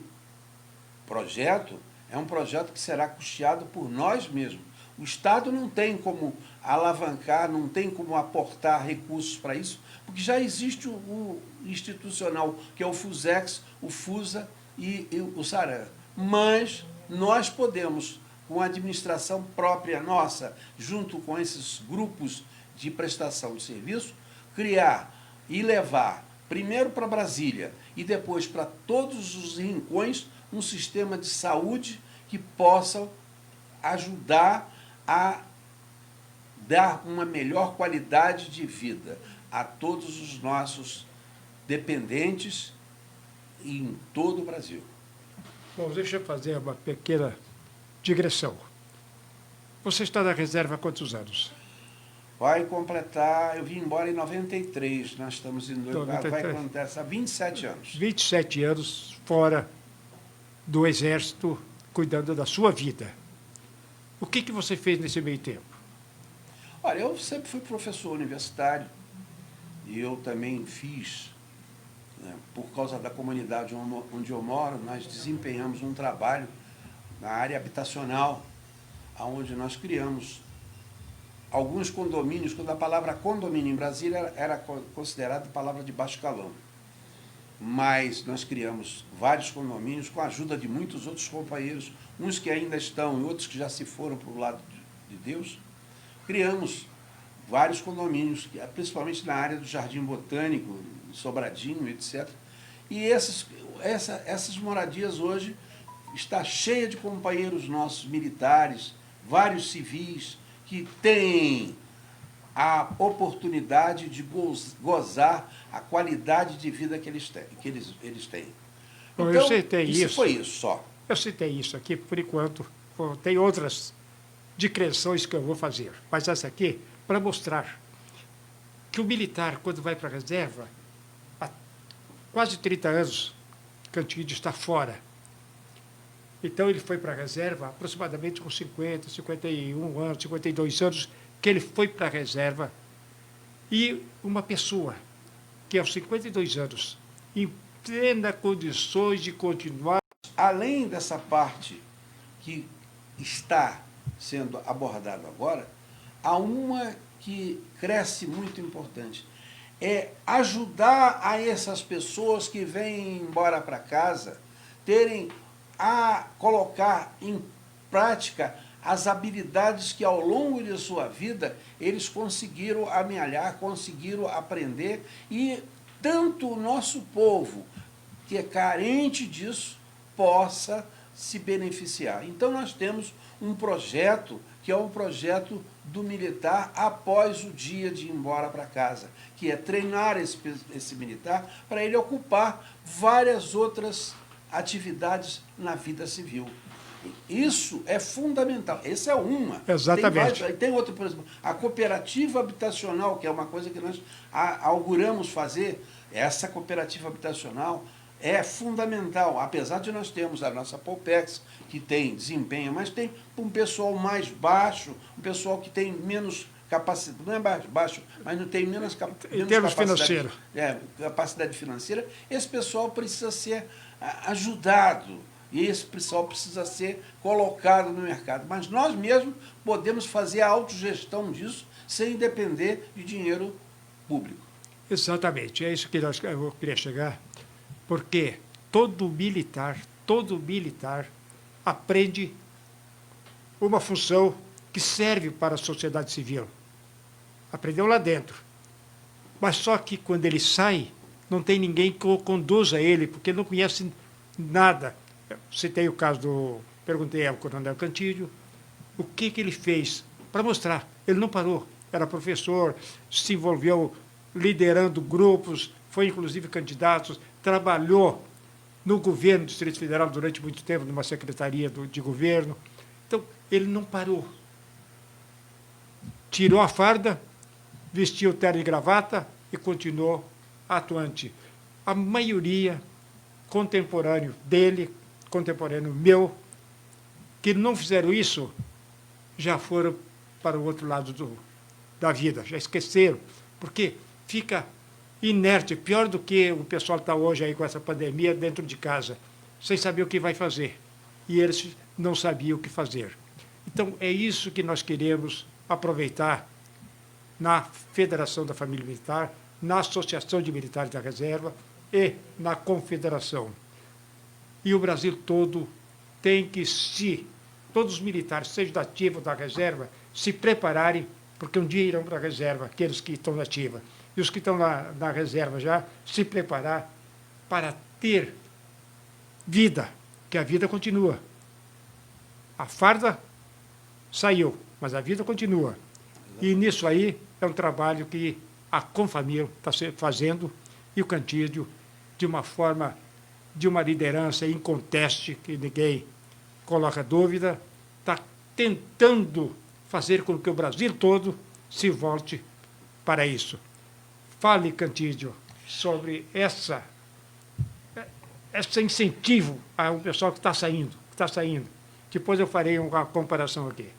projeto é um projeto que será custeado por nós mesmos. O Estado não tem como alavancar, não tem como aportar recursos para isso, porque já existe o institucional, que é o FUSEX, o FUSA e o SARAM. Mas nós podemos, com a administração própria nossa, junto com esses grupos de prestação de serviço, criar e levar, primeiro para Brasília e depois para todos os rincões, um sistema de saúde que possa ajudar a dar uma melhor qualidade de vida a todos os nossos dependentes em todo o Brasil. Bom, deixa eu fazer uma pequena digressão. Você está na reserva há quantos anos? Vai completar, eu vim embora em 93, nós estamos em 93. Vai completar 27 anos. 27 anos fora do Exército, cuidando da sua vida. O que você fez nesse meio tempo? Olha, eu sempre fui professor universitário e eu também fiz, né, por causa da comunidade onde eu moro, nós desempenhamos um trabalho na área habitacional, onde nós criamos alguns condomínios, quando a palavra condomínio em Brasília era considerada palavra de baixo calão. Mas nós criamos vários condomínios com a ajuda de muitos outros companheiros, uns que ainda estão e outros que já se foram para o lado de Deus. Criamos vários condomínios, principalmente na área do Jardim Botânico, Sobradinho, etc. E essas moradias hoje está cheia de companheiros nossos militares, vários civis, que têm a oportunidade de gozar a qualidade de vida que eles têm. Bom, então, eu citei isso. Foi isso só. Eu citei isso aqui, por enquanto. Tem outras digressões que eu vou fazer, mas essa aqui, para mostrar que o militar, quando vai para a reserva, há quase 30 anos, Cantillo está fora. Então, ele foi para a reserva aproximadamente com 50, 51 anos, 52 anos, que ele foi para a reserva. E uma pessoa que, aos 52 anos, em plena condições de continuar. Além dessa parte que está sendo abordada agora, há uma que cresce muito importante. É ajudar a essas pessoas que vêm embora para casa terem a colocar em prática as habilidades que ao longo de sua vida eles conseguiram amealhar, conseguiram aprender, e tanto o nosso povo, que é carente disso, possa se beneficiar. Então nós temos um projeto que é um projeto do militar após o dia de ir embora para casa, que é treinar esse militar para ele ocupar várias outras atividades na vida civil. Isso é fundamental. Essa é uma. Exatamente. Tem outra, por exemplo, a cooperativa habitacional, que é uma coisa que nós auguramos fazer. Essa cooperativa habitacional é fundamental, apesar de nós termos a nossa Paupex, que tem desempenho, mas tem um pessoal mais baixo, um pessoal que tem menos capacidade, não é mais baixo, mas não tem menos em termos financeiros. Capacidade financeira. Esse pessoal precisa ser ajudado. E esse pessoal precisa ser colocado no mercado. Mas nós mesmos podemos fazer a autogestão disso sem depender de dinheiro público. Exatamente, é isso que eu queria chegar, porque todo militar aprende uma função que serve para a sociedade civil. Aprendeu lá dentro. Mas só que quando ele sai, não tem ninguém que o conduza ele, porque não conhece nada. Citei o caso perguntei ao coronel Cantillo o que ele fez para mostrar. Ele não parou, era professor, se envolveu liderando grupos, foi inclusive candidato, trabalhou no governo do Distrito Federal durante muito tempo, numa secretaria de governo. Então, ele não parou. Tirou a farda, vestiu terno e gravata e continuou atuante. A maioria contemporâneo dele, contemporâneo meu, que não fizeram isso, já foram para o outro lado da vida, já esqueceram, porque fica inerte, pior do que o pessoal está hoje aí com essa pandemia dentro de casa, sem saber o que vai fazer. E eles não sabiam o que fazer. Então, é isso que nós queremos aproveitar na Federação da Família Militar, na Associação de Militares da Reserva e na Confederação. E o Brasil todo tem que todos os militares, seja da ativa ou da reserva, se prepararem, porque um dia irão para a reserva, aqueles que estão na ativa. E os que estão na reserva já, se preparar para ter vida, que a vida continua. A farda saiu, mas a vida continua. E nisso aí é um trabalho que a Confamil está fazendo, e o Cantillo, de uma forma, de uma liderança inconteste, que ninguém coloca dúvida, está tentando fazer com que o Brasil todo se volte para isso. Fale, Cantillo, sobre esse incentivo ao pessoal que está saindo. Depois eu farei uma comparação aqui.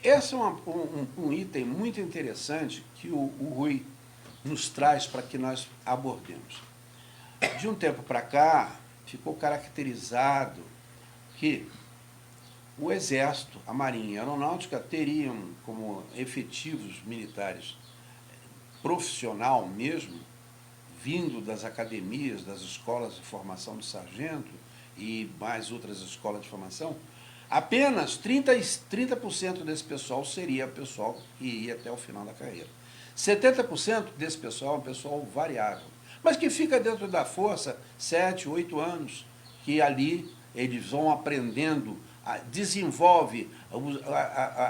Esse é um item muito interessante que o Rui nos traz para que nós abordemos. De um tempo para cá, ficou caracterizado que o Exército, a Marinha e a Aeronáutica teriam como efetivos militares profissional mesmo, vindo das academias, das escolas de formação de sargento e mais outras escolas de formação, apenas 30% desse pessoal seria pessoal que ia até o final da carreira. 70% desse pessoal é um pessoal variável, mas que fica dentro da força 7, 8 anos, que ali eles vão aprendendo, desenvolve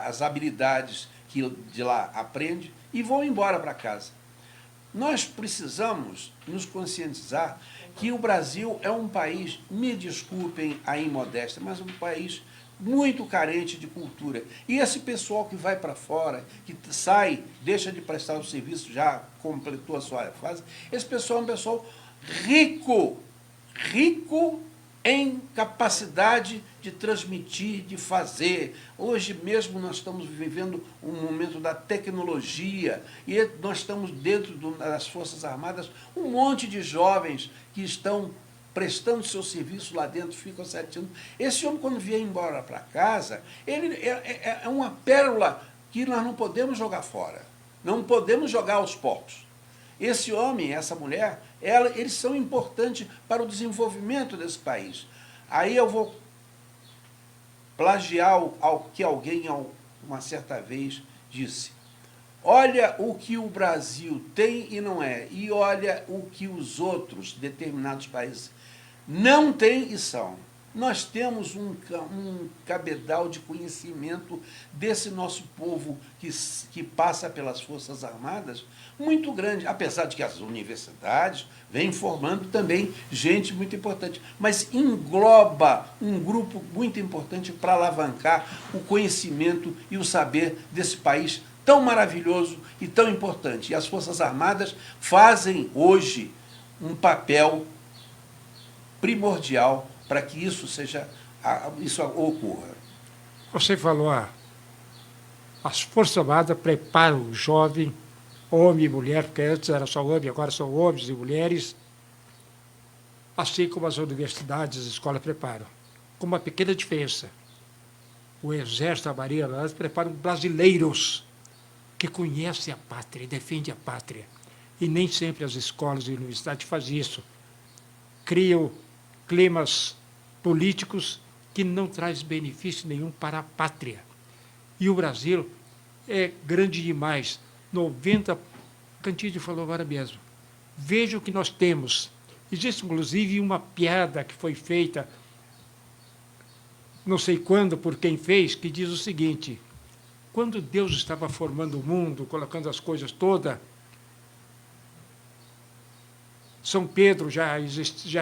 as habilidades que de lá aprende e vão embora para casa. Nós precisamos nos conscientizar que o Brasil é um país, me desculpem a imodéstia, mas um país muito carente de cultura. E esse pessoal que vai para fora, que sai, deixa de prestar o serviço, já completou a sua fase, esse pessoal é um pessoal rico em capacidade de transmitir, de fazer. Hoje mesmo nós estamos vivendo um momento da tecnologia e nós estamos dentro das Forças Armadas, um monte de jovens que estão prestando seu serviço lá dentro, ficam 7 anos. Esse homem, quando vier embora para casa, ele é uma pérola que nós não podemos jogar fora, não podemos jogar aos porcos. Esse homem, essa mulher, eles são importantes para o desenvolvimento desse país. Aí eu vou plagiar ao que alguém, uma certa vez, disse. Olha o que o Brasil tem e não é, e olha o que os outros determinados países não têm e são. Nós temos um cabedal de conhecimento desse nosso povo que passa pelas Forças Armadas muito grande, apesar de que as universidades vêm formando também gente muito importante, mas engloba um grupo muito importante para alavancar o conhecimento e o saber desse país tão maravilhoso e tão importante. E as Forças Armadas fazem hoje um papel primordial para que isso ocorra. Você falou, as Forças Armadas preparam o jovem, homem e mulher, porque antes era só homem, agora são homens e mulheres, assim como as universidades, as escolas preparam. Com uma pequena diferença. O Exército, a Marinha, elas preparam brasileiros que conhecem a pátria e defendem a pátria. E nem sempre as escolas e universidades fazem isso. Criam climas políticos que não traz benefício nenhum para a pátria. E o Brasil é grande demais. 90, Cantídio falou agora mesmo. Veja o que nós temos. Existe, inclusive, uma piada que foi feita, não sei quando, por quem fez, que diz o seguinte: quando Deus estava formando o mundo, colocando as coisas todas, São Pedro já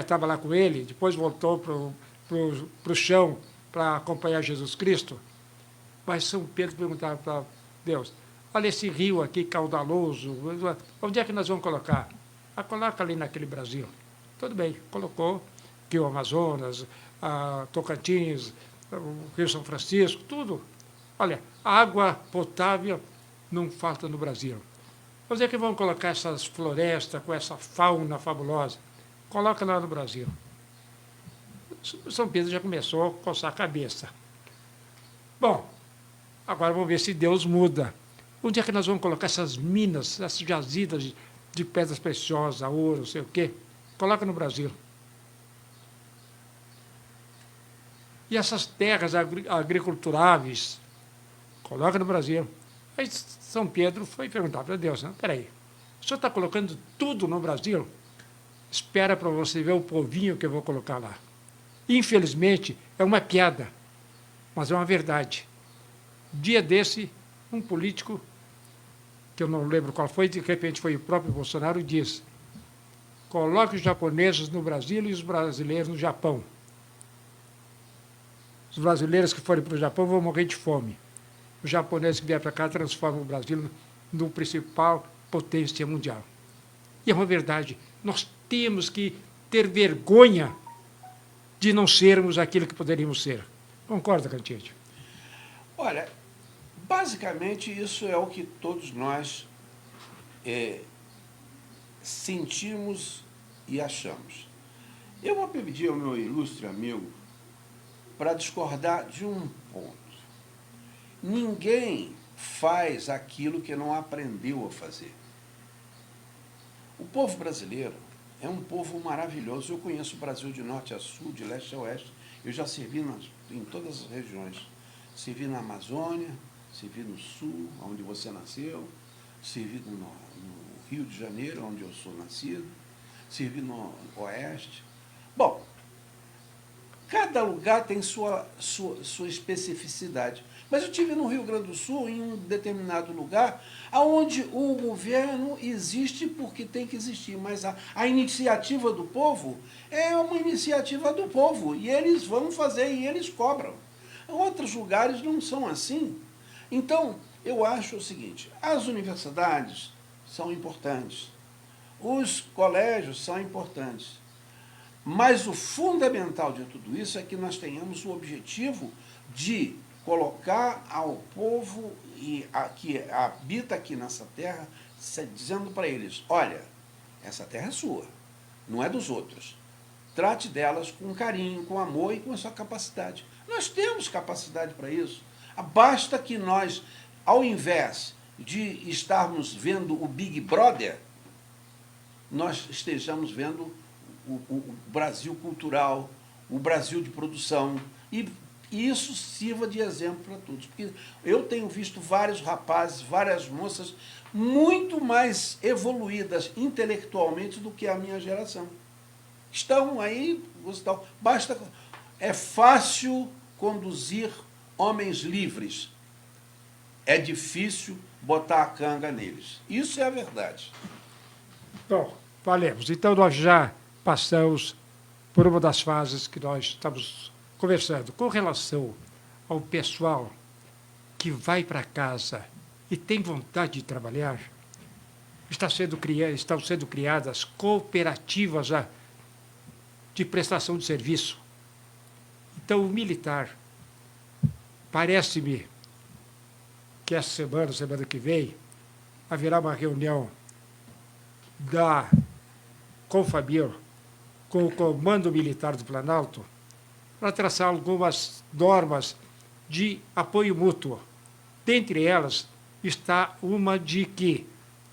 estava lá com ele, depois voltou para o chão para acompanhar Jesus Cristo. Mas São Pedro perguntava para Deus: olha esse rio aqui caudaloso, onde é que nós vamos colocar? Coloca ali naquele Brasil. Tudo bem, colocou aqui o Amazonas, a Tocantins, o Rio São Francisco, tudo. Olha, água potável não falta no Brasil. Onde é que vão colocar essas florestas com essa fauna fabulosa? Coloca lá no Brasil. São Pedro já começou a coçar a cabeça. Bom, agora vamos ver se Deus muda. Onde é que nós vamos colocar essas minas, essas jazidas de pedras preciosas, ouro, não sei o quê? Coloca no Brasil. E essas terras agriculturáveis, coloca no Brasil. Aí São Pedro foi perguntar para Deus: peraí, o senhor está colocando tudo no Brasil? Espera para você ver o povinho que eu vou colocar lá. Infelizmente, é uma piada, mas é uma verdade. Dia desse, um político, que eu não lembro qual foi, de repente foi o próprio Bolsonaro, disse: coloque os japoneses no Brasil e os brasileiros no Japão. Os brasileiros que forem para o Japão vão morrer de fome. Os japoneses que vierem para cá transformam o Brasil no principal potência mundial. E é uma verdade. Nós temos que ter vergonha de não sermos aquilo que poderíamos ser. Concorda, Cantídio? Olha, basicamente isso é o que todos nós sentimos e achamos. Eu vou pedir ao meu ilustre amigo para discordar de um ponto. Ninguém faz aquilo que não aprendeu a fazer. O povo brasileiro é um povo maravilhoso. Eu conheço o Brasil de norte a sul, de leste a oeste. Eu já servi em todas as regiões. Servi na Amazônia, servi no sul, onde você nasceu, servi no Rio de Janeiro, onde eu sou nascido, servi no oeste. Bom, cada lugar tem sua especificidade. Mas eu estive no Rio Grande do Sul, em um determinado lugar, onde o governo existe porque tem que existir, mas a iniciativa do povo é uma iniciativa do povo, e eles vão fazer e eles cobram. Outros lugares não são assim. Então, eu acho o seguinte: as universidades são importantes, os colégios são importantes, mas o fundamental de tudo isso é que nós tenhamos o objetivo de colocar ao povo que habita aqui nessa terra, dizendo para eles: olha, essa terra é sua, não é dos outros. Trate delas com carinho, com amor e com a sua capacidade. Nós temos capacidade para isso. Basta que nós, ao invés de estarmos vendo o Big Brother, nós estejamos vendo o Brasil cultural, o Brasil de produção, e isso sirva de exemplo para todos. Porque eu tenho visto vários rapazes, várias moças muito mais evoluídas intelectualmente do que a minha geração. Estão aí, basta É fácil conduzir homens livres. É difícil botar a canga neles. Isso é a verdade. Bom, valemos. Então, nós já passamos por uma das fases que nós estamos conversando. Com relação ao pessoal que vai para casa e tem vontade de trabalhar, estão sendo criadas cooperativas de prestação de serviço. Então, o militar, parece-me que essa semana que vem, haverá uma reunião da Confamil com o Comando Militar do Planalto para traçar algumas normas de apoio mútuo. Dentre elas está uma de que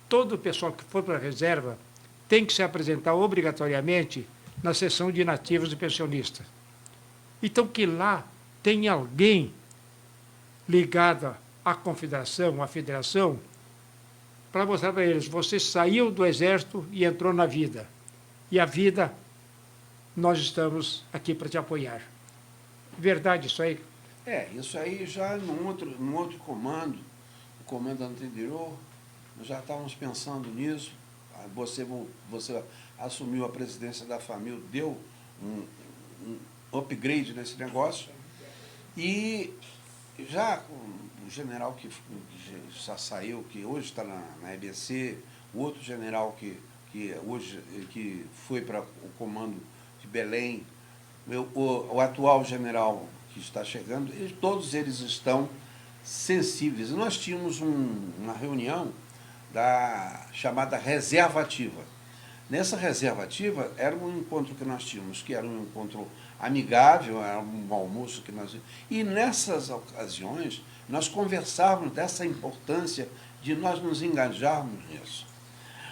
todo o pessoal que for para a reserva tem que se apresentar obrigatoriamente na seção de inativos e pensionistas. Então, que lá tem alguém ligado à confederação, à federação, para mostrar para eles, você saiu do exército e entrou na vida. E a vida, nós estamos aqui para te apoiar. Verdade isso aí? Isso aí já num outro comando, o comando anterior, nós já estávamos pensando nisso. Você assumiu a presidência da FAMIL, deu um upgrade nesse negócio. E já o general que já saiu, que hoje está na EBC, o outro general que foi para o comando de Belém, o atual general que está chegando, todos eles estão sensíveis. Nós tínhamos uma reunião chamada reserva ativa. Nessa reserva ativa era um encontro que nós tínhamos, que era um encontro amigável, era um almoço que nós... E nessas ocasiões nós conversávamos dessa importância de nós nos engajarmos nisso.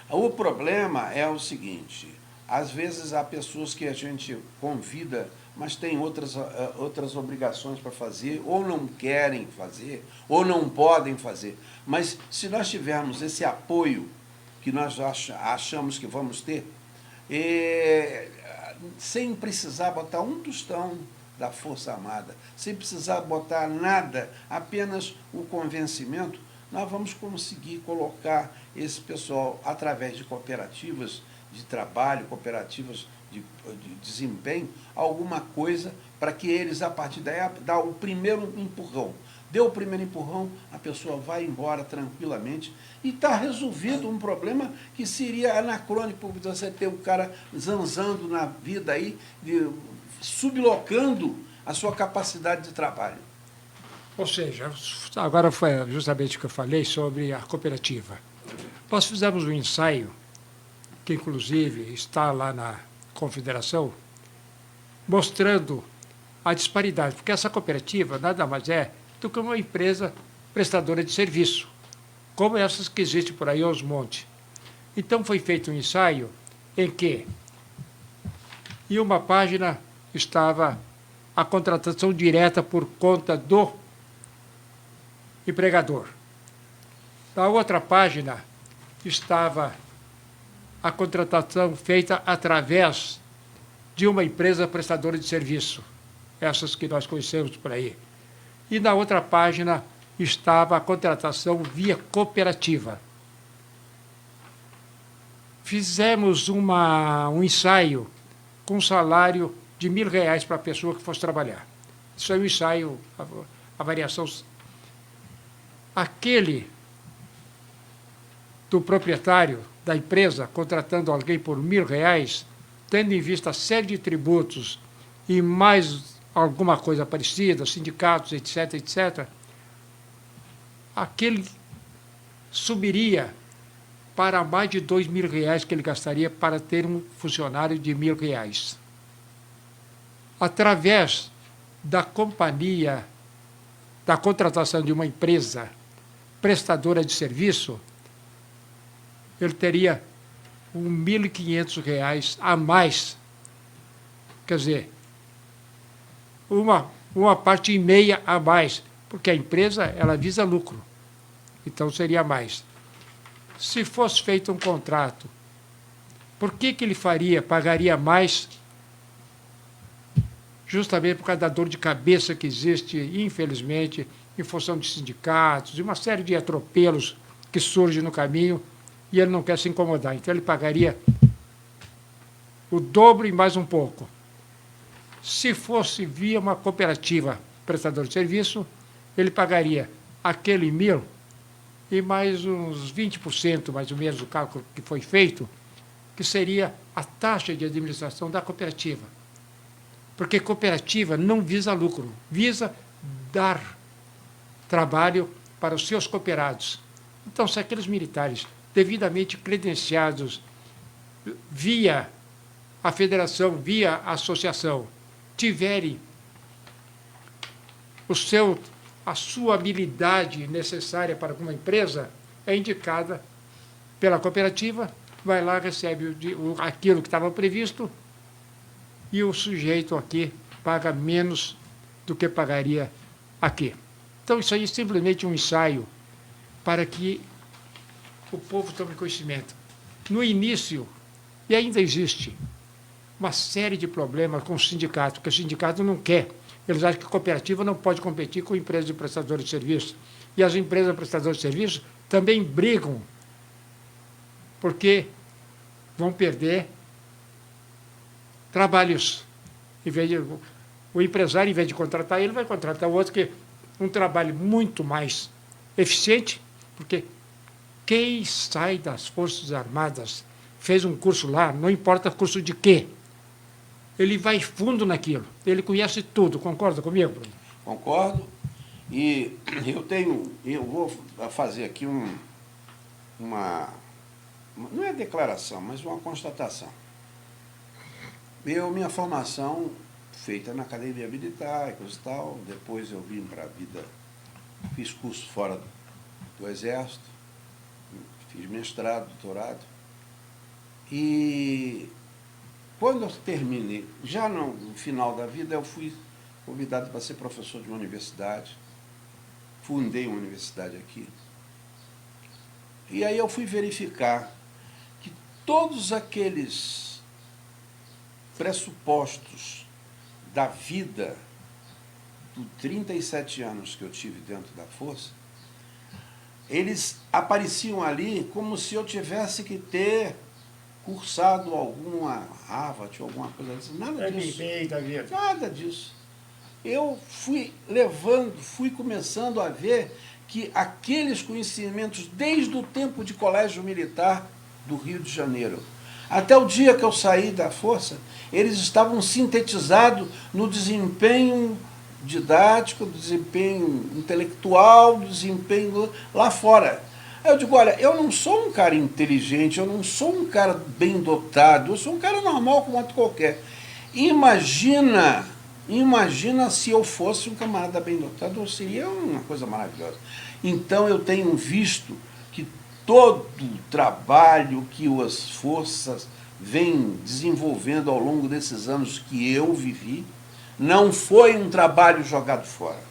O problema é o seguinte, às vezes há pessoas que a gente convida, mas tem outras obrigações para fazer, ou não querem fazer, ou não podem fazer. Mas se nós tivermos esse apoio que nós achamos que vamos ter, sem precisar botar um tostão da Força Armada, sem precisar botar nada, apenas o convencimento, nós vamos conseguir colocar esse pessoal através de cooperativas de trabalho, cooperativas de desempenho, alguma coisa para que eles, a partir daí, dá o primeiro empurrão. Deu o primeiro empurrão, a pessoa vai embora tranquilamente e está resolvido um problema que seria anacrônico, você ter o cara zanzando na vida aí, sublocando a sua capacidade de trabalho. Ou seja, agora foi justamente o que eu falei sobre a cooperativa. Nós fizemos um ensaio, que inclusive está lá na Confederação, mostrando a disparidade, porque essa cooperativa nada mais é do que uma empresa prestadora de serviço, como essas que existem por aí aos montes. Então foi feito um ensaio em que, em uma página, estava a contratação direta por conta do empregador. Na outra página estava a contratação feita através de uma empresa prestadora de serviço, essas que nós conhecemos por aí. E na outra página estava a contratação via cooperativa. Fizemos um ensaio com um salário de R$ 1.000 para a pessoa que fosse trabalhar. Isso é um ensaio, a variação. Aquele do proprietário da empresa contratando alguém por R$ 1.000, tendo em vista a série de tributos e mais alguma coisa parecida, sindicatos, etc., etc., aquele subiria para mais de R$ 2.000 que ele gastaria para ter um funcionário de R$ 1.000. Através da companhia, da contratação de uma empresa prestadora de serviço, ele teria R$ 1.500 a mais. Quer dizer, uma parte e meia a mais, porque a empresa ela visa lucro, então seria mais. Se fosse feito um contrato, por que ele pagaria mais, justamente por causa da dor de cabeça que existe, infelizmente, em função de sindicatos, de uma série de atropelos que surgem no caminho, e ele não quer se incomodar. Então, ele pagaria o dobro e mais um pouco. Se fosse via uma cooperativa prestadora de serviço, ele pagaria aquele 1.000 e mais uns 20%, mais ou menos, do cálculo que foi feito, que seria a taxa de administração da cooperativa. Porque cooperativa não visa lucro, visa dar trabalho para os seus cooperados. Então, se aqueles militares devidamente credenciados via a federação, via a associação, tiverem a sua habilidade necessária para uma empresa, é indicada pela cooperativa, vai lá, recebe aquilo que estava previsto, e o sujeito aqui paga menos do que pagaria aqui. Então, isso aí é simplesmente um ensaio para que o povo tome conhecimento. No início, e ainda existe, uma série de problemas com o sindicato, porque o sindicato não quer. Eles acham que a cooperativa não pode competir com empresas de prestadores de serviço. E as empresas prestadoras de serviço também brigam, porque vão perder trabalhos. O empresário, em vez de contratar ele, vai contratar o outro, que é um trabalho muito mais eficiente, porque quem sai das Forças Armadas, fez um curso lá, não importa curso de quê, ele vai fundo naquilo, ele conhece tudo. Concorda comigo, Bruno? Concordo. E eu vou fazer aqui uma não é declaração, mas uma constatação. Minha formação feita na academia militar e coisa e tal, depois eu vim para a vida, fiz curso fora do Exército, fiz mestrado, doutorado, e quando eu terminei, já no final da vida, eu fui convidado para ser professor de uma universidade, fundei uma universidade aqui, e aí eu fui verificar que todos aqueles pressupostos da vida dos 37 anos que eu tive dentro da Força, eles apareciam ali como se eu tivesse que ter cursado alguma Harvard, alguma coisa assim. Nada disso. Nada disso. Eu fui começando a ver que aqueles conhecimentos, desde o tempo de colégio militar do Rio de Janeiro, até o dia que eu saí da Força, eles estavam sintetizados no desempenho didático, no desempenho intelectual, no desempenho lá fora. Aí eu digo, olha, eu não sou um cara inteligente, eu não sou um cara bem dotado, eu sou um cara normal como outro qualquer. Imagina se eu fosse um camarada bem dotado, seria uma coisa maravilhosa. Então eu tenho visto que todo o trabalho que as forças vêm desenvolvendo ao longo desses anos que eu vivi, não foi um trabalho jogado fora.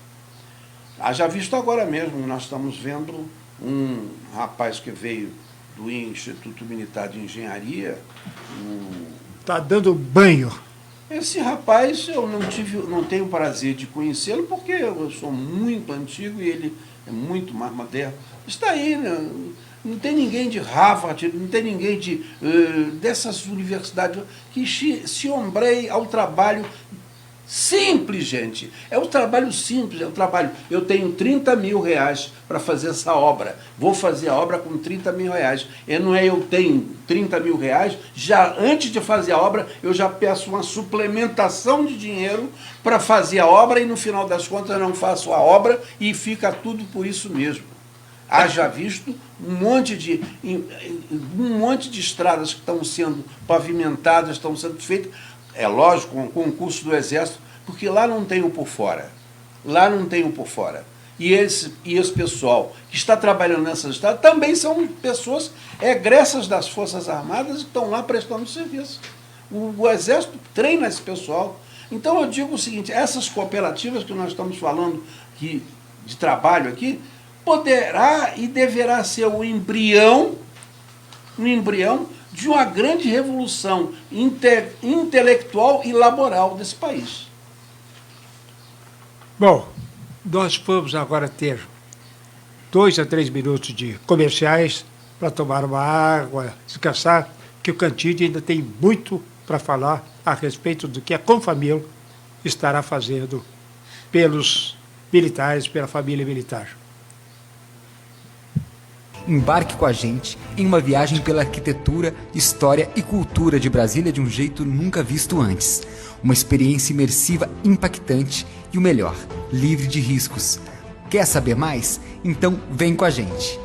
Haja visto agora mesmo, nós estamos vendo um rapaz que veio do Instituto Militar de Engenharia. Está dando banho. Esse rapaz, eu não tenho o prazer de conhecê-lo, porque eu sou muito antigo e ele é muito mais moderno. Está aí, né? Não tem ninguém de Harvard, não tem ninguém dessas universidades que se ombreie ao trabalho simples, gente. É um trabalho simples, é um trabalho. Eu tenho 30 mil reais para fazer essa obra. Vou fazer a obra com 30 mil reais. E não é eu tenho 30 mil reais, já antes de fazer a obra, eu já peço uma suplementação de dinheiro para fazer a obra e no final das contas eu não faço a obra e fica tudo por isso mesmo. Haja visto um monte de estradas que estão sendo pavimentadas, estão sendo feitas, é lógico, com o concurso do Exército, porque lá não tem o por fora. Lá não tem o por fora. E esse pessoal que está trabalhando nessas estradas também são pessoas egressas das Forças Armadas e estão lá prestando serviço. O Exército treina esse pessoal. Então eu digo o seguinte, essas cooperativas que nós estamos falando de trabalho aqui, poderá e deverá ser o embrião de uma grande revolução intelectual e laboral desse país. Bom, nós vamos agora ter 2 a 3 minutos de comerciais para tomar uma água, descansar, que o Cantídio ainda tem muito para falar a respeito do que a Confamil estará fazendo pelos militares, pela família militar. Embarque com a gente em uma viagem pela arquitetura, história e cultura de Brasília de um jeito nunca visto antes. Uma experiência imersiva impactante e o melhor, livre de riscos. Quer saber mais? Então vem com a gente.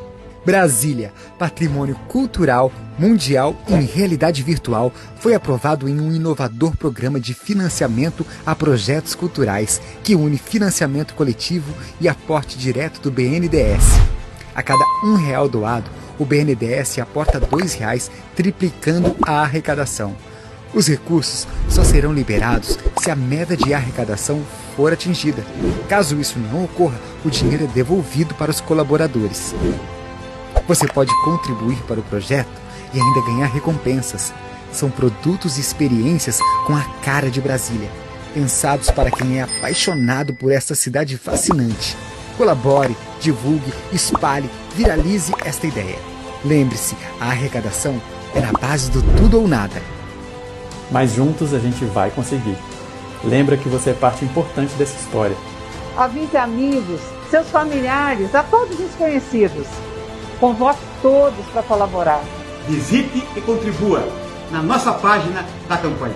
Brasília, patrimônio cultural, mundial e em realidade virtual, foi aprovado em um inovador programa de financiamento a projetos culturais que une financiamento coletivo e aporte direto do BNDES. A cada R$1 doado, o BNDES aporta R$2, triplicando a arrecadação. Os recursos só serão liberados se a meta de arrecadação for atingida. Caso isso não ocorra, o dinheiro é devolvido para os colaboradores. Você pode contribuir para o projeto e ainda ganhar recompensas. São produtos e experiências com a cara de Brasília, pensados para quem é apaixonado por essa cidade fascinante. Colabore, divulgue, espalhe, viralize esta ideia. Lembre-se, a arrecadação é na base do tudo ou nada. Mas juntos a gente vai conseguir. Lembra que você é parte importante dessa história. Avise amigos, seus familiares, a todos os conhecidos. Convoque todos para colaborar. Visite e contribua na nossa página da campanha.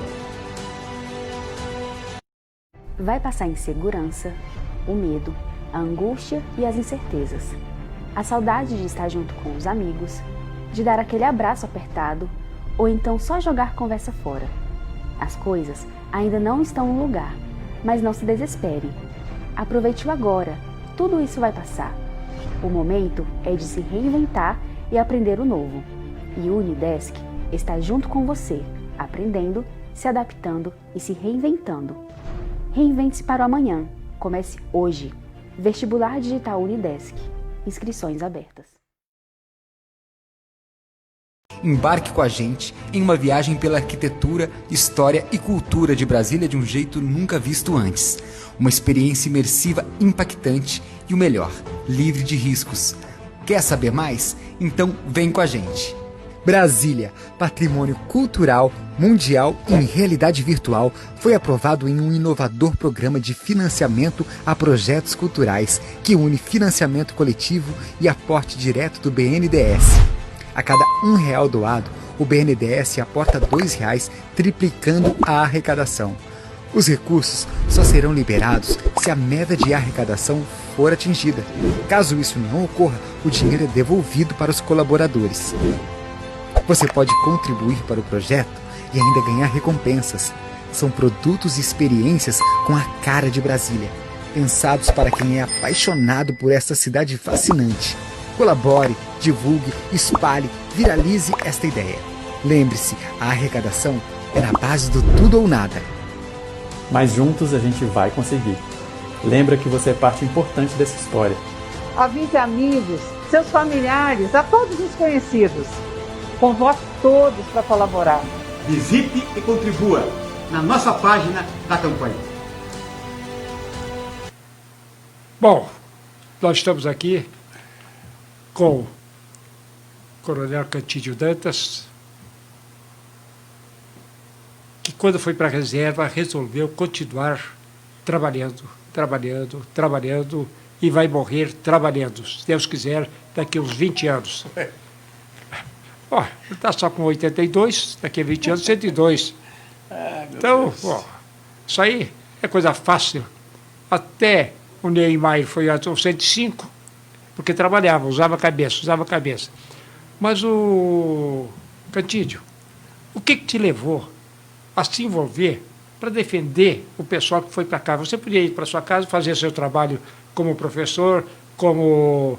Vai passar em segurança o medo, a angústia e as incertezas. A saudade de estar junto com os amigos, de dar aquele abraço apertado ou então só jogar conversa fora. As coisas ainda não estão no lugar, mas não se desespere. Aproveite o agora, tudo isso vai passar. O momento é de se reinventar e aprender o novo. E o Unidesk está junto com você, aprendendo, se adaptando e se reinventando. Reinvente-se para o amanhã. Comece hoje. Vestibular Digital Unidesk. Inscrições abertas. Embarque com a gente em uma viagem pela arquitetura, história e cultura de Brasília de um jeito nunca visto antes. Uma experiência imersiva impactante e o melhor, livre de riscos. Quer saber mais? Então vem com a gente. Brasília, patrimônio cultural, mundial e em realidade virtual, foi aprovado em um inovador programa de financiamento a projetos culturais que une financiamento coletivo e aporte direto do BNDES. A cada R$1 doado, o BNDES aporta R$2, triplicando a arrecadação. Os recursos só serão liberados se a meta de arrecadação for atingida. Caso isso não ocorra, o dinheiro é devolvido para os colaboradores. Você pode contribuir para o projeto e ainda ganhar recompensas. São produtos e experiências com a cara de Brasília, pensados para quem é apaixonado por essa cidade fascinante. Colabore, divulgue, espalhe, viralize esta ideia. Lembre-se, a arrecadação é na base do tudo ou nada. Mas juntos a gente vai conseguir. Lembra que você é parte importante dessa história. Avise amigos, seus familiares, a todos os conhecidos. Convoque todos para colaborar. Visite e contribua na nossa página da campanha. Bom, nós estamos aqui com o Coronel Cantídio Dantas, que quando foi para a reserva resolveu continuar trabalhando e vai morrer trabalhando, se Deus quiser, daqui a uns 20 anos. Ó, ele está só com 82, daqui a 20 anos, 102. Então, ó, isso aí é coisa fácil. Até o Neymar foi aos 105, porque trabalhava, usava a cabeça. Mas o Cantídio, o que te levou a se envolver para defender o pessoal que foi para cá? Você podia ir para sua casa, fazer seu trabalho como professor, como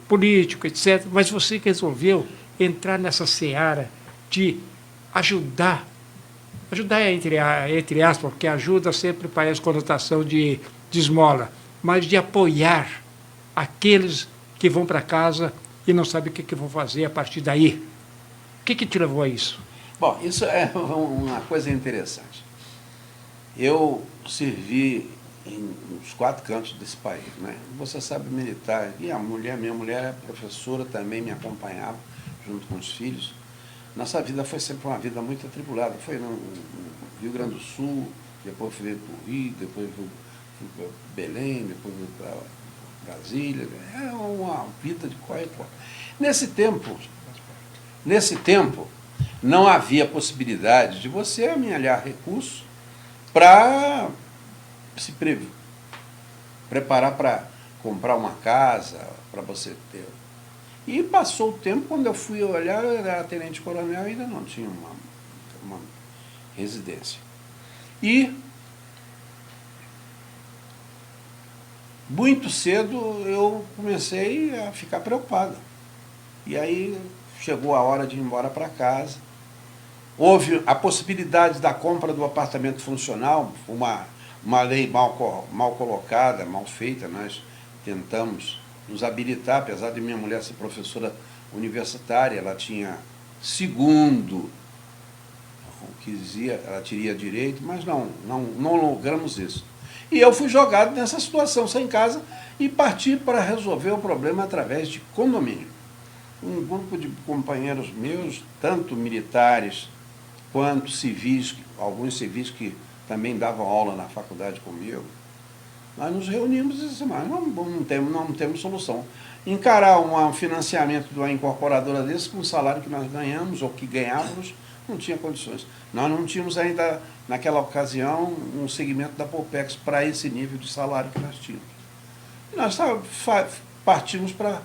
político, etc. Mas você resolveu entrar nessa seara de ajudar entre aspas, porque ajuda sempre parece conotação de esmola, mas de apoiar aqueles que vão para casa e não sabem o que vão fazer a partir daí. O que te levou a isso? Bom, isso é uma coisa interessante. Eu servi nos 4 cantos desse país, né? Você sabe, militar, e minha mulher é professora, também me acompanhava junto com os filhos. Nossa vida foi sempre uma vida muito atribulada. Foi no Rio Grande do Sul, depois fui para o Rio, depois fui para Belém, depois fui para Brasília. É uma vida de corre. Nesse tempo, não havia possibilidade de você amealhar recursos para se preparar para comprar uma casa, para você ter. E passou o tempo, quando eu fui olhar, eu era tenente-coronel e ainda não tinha uma residência. E muito cedo eu comecei a ficar preocupado. E aí chegou a hora de ir embora para casa. Houve a possibilidade da compra do apartamento funcional, uma lei mal colocada, mal feita. Nós tentamos nos habilitar, apesar de minha mulher ser professora universitária, ela tinha segundo o que dizia, ela teria direito, mas não logramos isso. E eu fui jogado nessa situação, sem casa, e parti para resolver o problema através de condomínio. Um grupo de companheiros meus, tanto militares quanto civis, alguns civis que também davam aula na faculdade comigo, nós nos reunimos e dissemos, mas não temos solução. Encarar um financiamento de uma incorporadora desse com o salário que nós ganhamos, ou que ganhávamos, não tinha condições. Nós não tínhamos ainda, naquela ocasião, um segmento da Polpex para esse nível de salário que nós tínhamos. E nós partimos para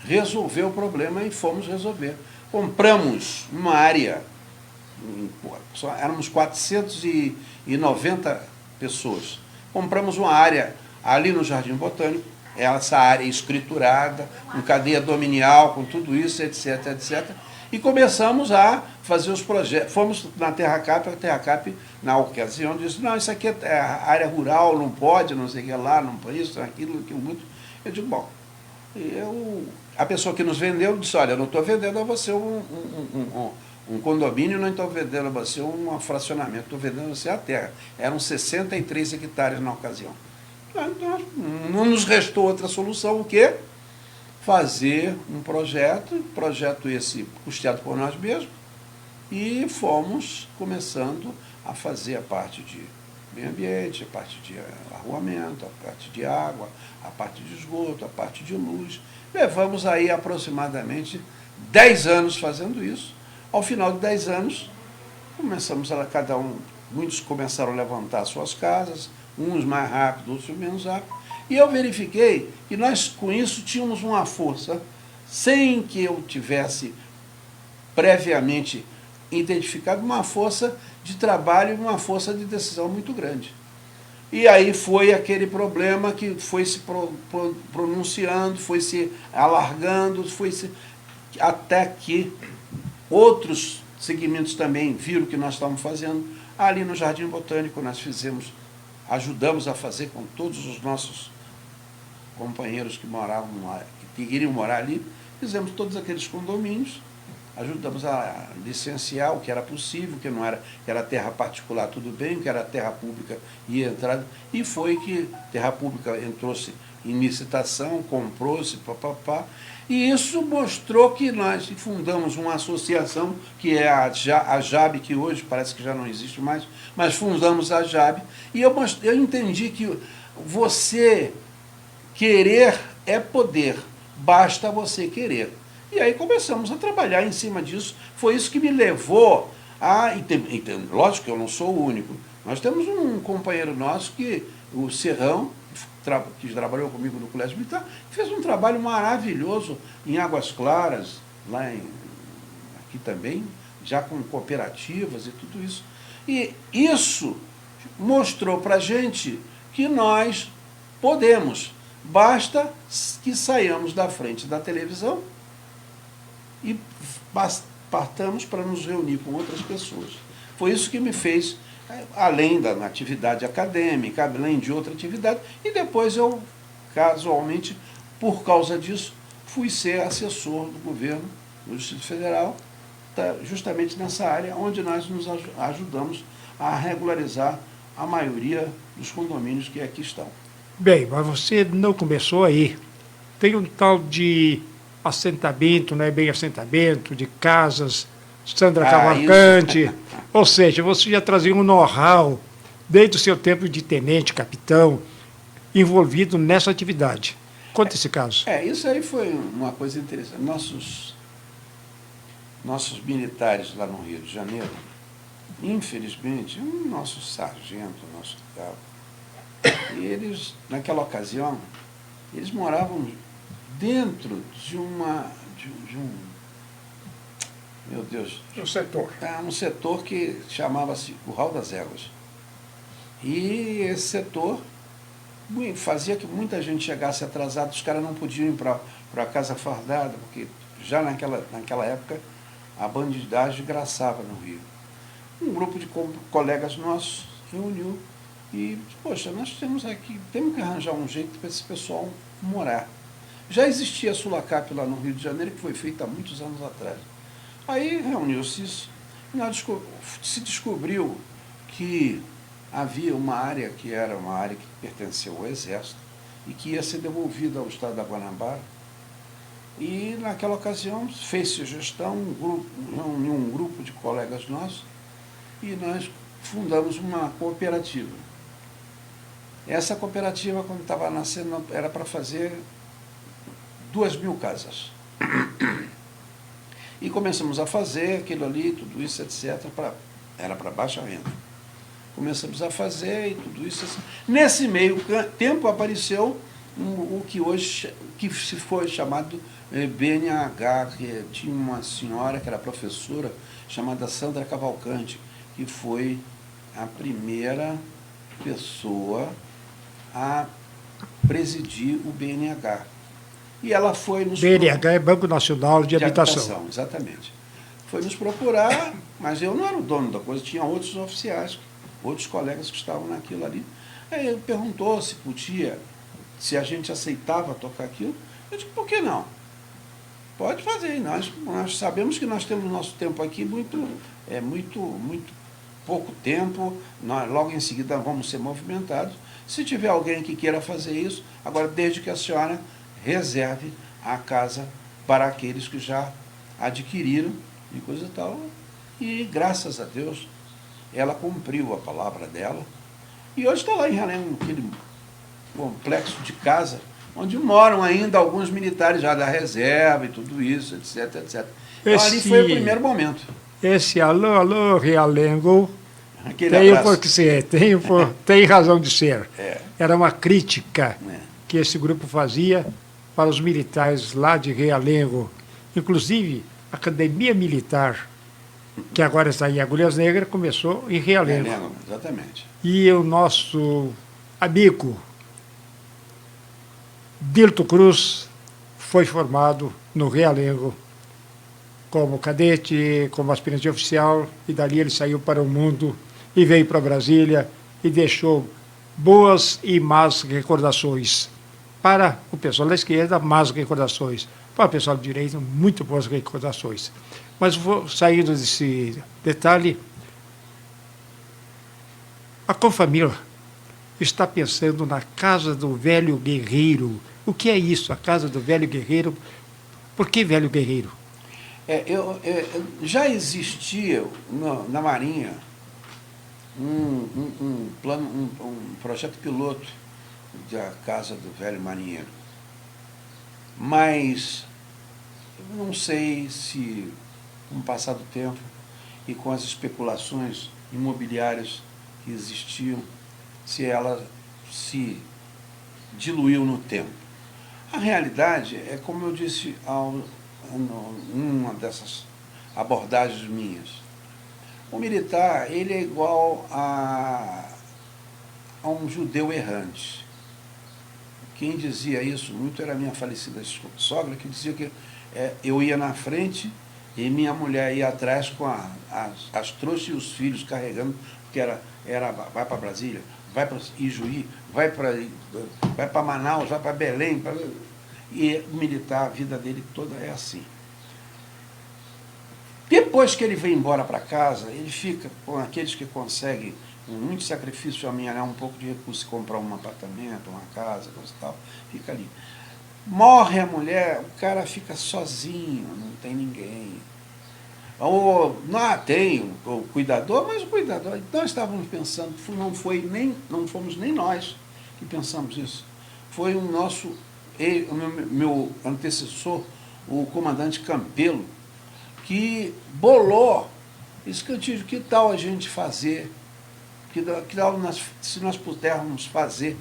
resolver o problema e fomos resolver. Compramos uma área, éramos 490 pessoas. Compramos uma área ali no Jardim Botânico, essa área escriturada, com cadeia dominial, com tudo isso, etc, etc. E começamos a fazer os projetos. Fomos na Terracap, a Terracap, na ocasião, disse, não, isso aqui é área rural, não pode, não sei o que lá, não pode isso, aquilo, muito. Eu digo, bom, a pessoa que nos vendeu disse, olha, eu não estou vendendo a você um condomínio, não estou vendendo a você um fracionamento, estou vendendo a você a terra. Eram 63 hectares na ocasião. Então, não nos restou outra solução, o quê? Fazer um projeto esse custeado por nós mesmos, e fomos começando a fazer a parte de meio ambiente, a parte de arruamento, a parte de água, a parte de esgoto, a parte de luz. Levamos aí aproximadamente 10 anos fazendo isso. Ao final de 10 anos, começamos muitos começaram a levantar suas casas, uns mais rápido, outros menos rápido, e eu verifiquei que nós, com isso, tínhamos uma força, sem que eu tivesse previamente identificado, uma força de trabalho e uma força de decisão muito grande. E aí foi aquele problema que foi se pronunciando, foi se alargando, até que outros segmentos também viram o que nós estávamos fazendo. Ali no Jardim Botânico nós ajudamos a fazer com todos os nossos companheiros que moravam lá, que queriam morar ali, fizemos todos aqueles condomínios, ajudamos a licenciar o que era possível, que era terra particular, tudo bem, o que era terra pública ia entrar, e foi que terra pública entrou-se em licitação, comprou-se, papapá, e isso mostrou que nós fundamos uma associação, que é a JAB, que hoje parece que já não existe mais, mas fundamos a JAB, e eu entendi que você querer é poder, basta você querer. E aí começamos a trabalhar em cima disso. Foi isso que me levou a... Lógico que eu não sou o único. Nós temos um companheiro nosso, o Serrão, que trabalhou comigo no Colégio Militar, fez um trabalho maravilhoso em Águas Claras, aqui também, já com cooperativas e tudo isso. E isso mostrou para a gente que nós podemos, basta que saiamos da frente da televisão e partamos para nos reunir com outras pessoas. Foi isso que me fez, além da atividade acadêmica, além de outra atividade, e depois eu, casualmente, por causa disso, fui ser assessor do governo do Distrito Federal, justamente nessa área onde nós nos ajudamos a regularizar a maioria dos condomínios que aqui estão. Bem, mas você não começou aí. Tem um tal de assentamento, não é bem assentamento, de casas, Sandra Cavalcante. Ou seja, você já trazia um know-how desde o seu tempo de tenente, capitão, envolvido nessa atividade. Conta esse caso. Isso aí foi uma coisa interessante. Nossos militares lá no Rio de Janeiro, infelizmente, o nosso sargento, o nosso cabo, eles, naquela ocasião, eles moravam dentro de um meu Deus, Um setor. um setor que chamava-se Curral das Éguas. E esse setor fazia que muita gente chegasse atrasada, os caras não podiam ir para casa fardada, porque já naquela época a bandidagem graçava no Rio. Um grupo de colegas nossos reuniu e, poxa, nós temos que arranjar um jeito para esse pessoal morar. Já existia a Sulacap lá no Rio de Janeiro, que foi feita há muitos anos atrás. Aí reuniu-se isso, e se descobriu que havia uma área que era uma área que pertencia ao Exército e que ia ser devolvida ao Estado da Guanabara. E naquela ocasião fez-se gestão, reuniu um grupo de colegas nossos e nós fundamos uma cooperativa. Essa cooperativa, quando estava nascendo, era para fazer 2.000 casas. E começamos a fazer aquilo ali, tudo isso, etc. Era para baixa renda. Começamos a fazer e tudo isso. Assim. Nesse meio tempo apareceu o que hoje se foi chamado BNH, que tinha uma senhora que era professora, chamada Sandra Cavalcante, que foi a primeira pessoa a presidir o BNH. E ela foi nos BNH é Banco Nacional de Habitação. Exatamente. Foi nos procurar, mas eu não era o dono da coisa, tinha outros oficiais, outros colegas que estavam naquilo ali. Aí ele perguntou se podia, se a gente aceitava tocar aquilo. Eu disse, por que não? Pode fazer. Nós sabemos que nós temos nosso tempo aqui muito pouco tempo, nós logo em seguida vamos ser movimentados. Se tiver alguém que queira fazer isso, agora desde que a senhora reserve a casa para aqueles que já adquiriram e coisa e tal. E graças a Deus ela cumpriu a palavra dela. E hoje está lá em Realengo, aquele complexo de casa, onde moram ainda alguns militares já da reserva e tudo isso, etc, etc. Então ali foi o primeiro momento. Esse alô, Realengo, Aquele tem razão de ser. Era uma crítica que esse grupo fazia para os militares lá de Realengo. Inclusive, a Academia Militar, que agora está em Agulhas Negras, começou em Realengo. Exatamente. E o nosso amigo Dilto Cruz foi formado no Realengo como cadete, como aspirante oficial, e dali ele saiu para o mundo e veio para Brasília e deixou boas e más recordações. Para o pessoal da esquerda, más recordações. Para o pessoal da direita, muito boas recordações. Mas vou saindo desse detalhe. A Confamília está pensando na Casa do Velho Guerreiro. O que é isso, a Casa do Velho Guerreiro? Por que Velho Guerreiro? Já existia na Marinha um projeto piloto da Casa do Velho Marinheiro. Mas eu não sei se, com o passar do tempo e com as especulações imobiliárias que existiam, se ela se diluiu no tempo. A realidade é, como eu disse numa dessas abordagens minhas, o militar ele é igual a um judeu errante. Quem dizia isso muito era a minha falecida sogra, que dizia que eu ia na frente e minha mulher ia atrás com as trouxas e os filhos carregando, porque vai para Brasília, vai para Ijuí, vai para Manaus, vai para Belém. E o militar, a vida dele toda é assim. Depois que ele vem embora para casa, ele fica com aqueles que conseguem com muito sacrifício, amealhar um pouco de recurso, comprar um apartamento, uma casa, coisa e tal, fica ali. Morre a mulher, o cara fica sozinho, não tem ninguém. Ou, não, tem o cuidador, mas o cuidador... Nós estávamos pensando, não fomos nem nós que pensamos isso. Foi o meu antecessor, o comandante Campelo, que bolou esse cantinho. Que tal a gente fazer, se nós pudermos fazer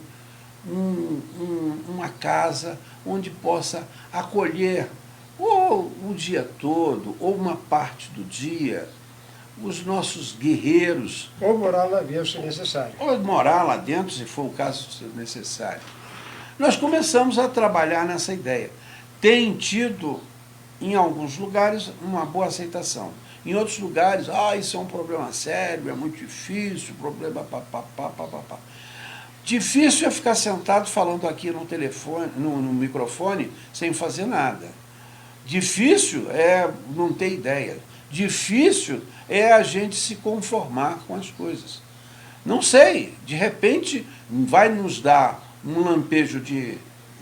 uma casa onde possa acolher ou o dia todo, ou uma parte do dia, os nossos guerreiros. Ou morar lá dentro, se necessário. Ou morar lá dentro, se for o caso necessário. Nós começamos a trabalhar nessa ideia. Tem tido, em alguns lugares, uma boa aceitação. Em outros lugares, isso é um problema sério, é muito difícil, problema papapá. Difícil é ficar sentado falando aqui no telefone, no microfone, sem fazer nada. Difícil é não ter ideia. Difícil é a gente se conformar com as coisas. Não sei, de repente vai nos dar um lampejo de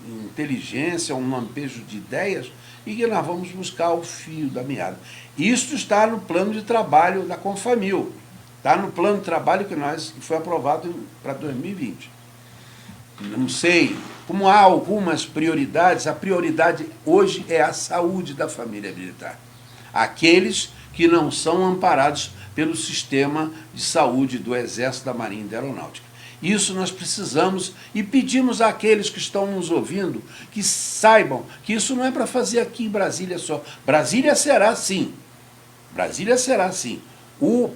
inteligência, um lampejo de ideias, e que nós vamos buscar o fio da meada. Isso está no plano de trabalho da Confamil. Está no plano de trabalho que foi aprovado para 2020. Não sei, como há algumas prioridades, a prioridade hoje é a saúde da família militar. Aqueles que não são amparados pelo sistema de saúde do Exército, da Marinha e da Aeronáutica. Isso nós precisamos e pedimos àqueles que estão nos ouvindo que saibam que isso não é para fazer aqui em Brasília só. Brasília será sim. Brasília será sim. O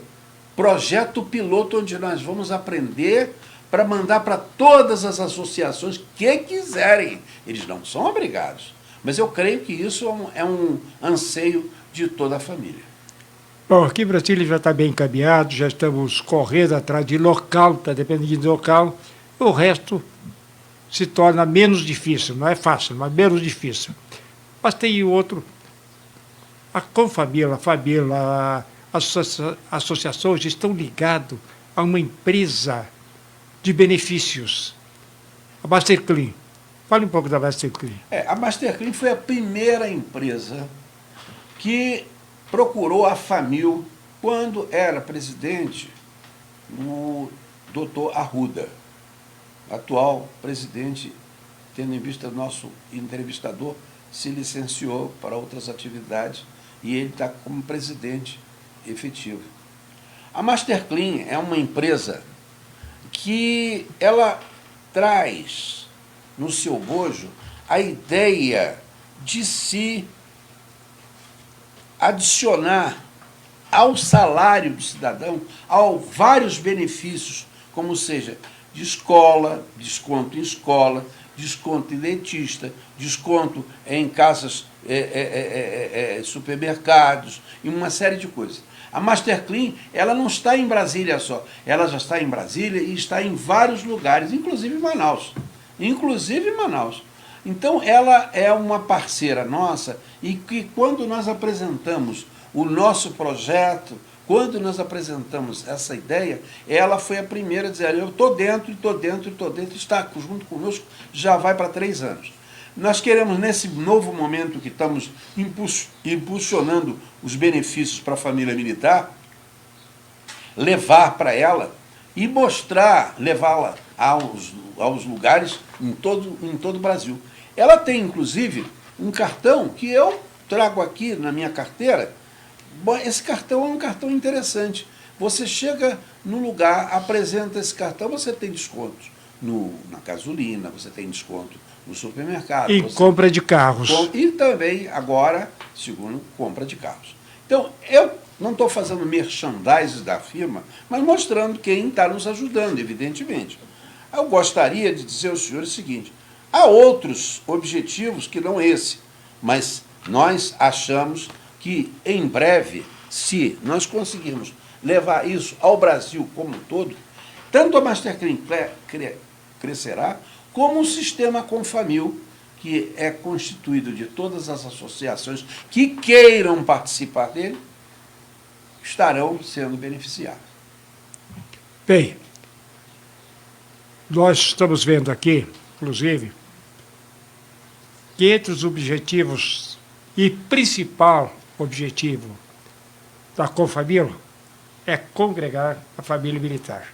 projeto piloto onde nós vamos aprender para mandar para todas as associações que quiserem. Eles não são obrigados. Mas eu creio que isso é um anseio de toda a família. Bom, aqui em Brasília já está bem encaminhado, já estamos correndo atrás de local, está dependendo de local. O resto se torna menos difícil, não é fácil, mas menos difícil. Mas tem outro, a Confamil, a Família, as associações estão ligadas a uma empresa de benefícios, a Masterclean. Fale um pouco da Masterclean. A Masterclean foi a primeira empresa que procurou a Famil quando era presidente o doutor Arruda, atual presidente, tendo em vista nosso entrevistador, se licenciou para outras atividades e ele está como presidente efetivo. A Masterclean é uma empresa que ela traz no seu bojo a ideia de se adicionar ao salário do cidadão vários benefícios, como seja de escola, desconto em escola, desconto em dentista, desconto em casas, supermercados, e uma série de coisas. A Masterclean, ela não está em Brasília só, ela já está em Brasília e está em vários lugares, inclusive em Manaus. Então, ela é uma parceira nossa e que, quando nós apresentamos o nosso projeto, quando nós apresentamos essa ideia, ela foi a primeira a dizer: eu estou dentro, está junto conosco, já vai para 3 anos. Nós queremos, nesse novo momento que estamos impulsionando os benefícios para a família militar, levar para ela e levá-la aos lugares em todo o Brasil. Ela tem, inclusive, um cartão que eu trago aqui na minha carteira. Esse cartão é um cartão interessante. Você chega no lugar, apresenta esse cartão, você tem descontos na gasolina, você tem desconto no supermercado. E compra de carros. E também, agora, segundo, compra de carros. Então, eu não estou fazendo merchandising da firma, mas mostrando quem está nos ajudando, evidentemente. Eu gostaria de dizer aos senhores o seguinte: há outros objetivos que não esse, mas nós achamos que, em breve, se nós conseguirmos levar isso ao Brasil como um todo, tanto a Masterclean crescerá, como o sistema Confamil, que é constituído de todas as associações que queiram participar dele, estarão sendo beneficiados. Bem, nós estamos vendo aqui, inclusive, que entre os objetivos e principal objetivo da Confamil é congregar a família militar.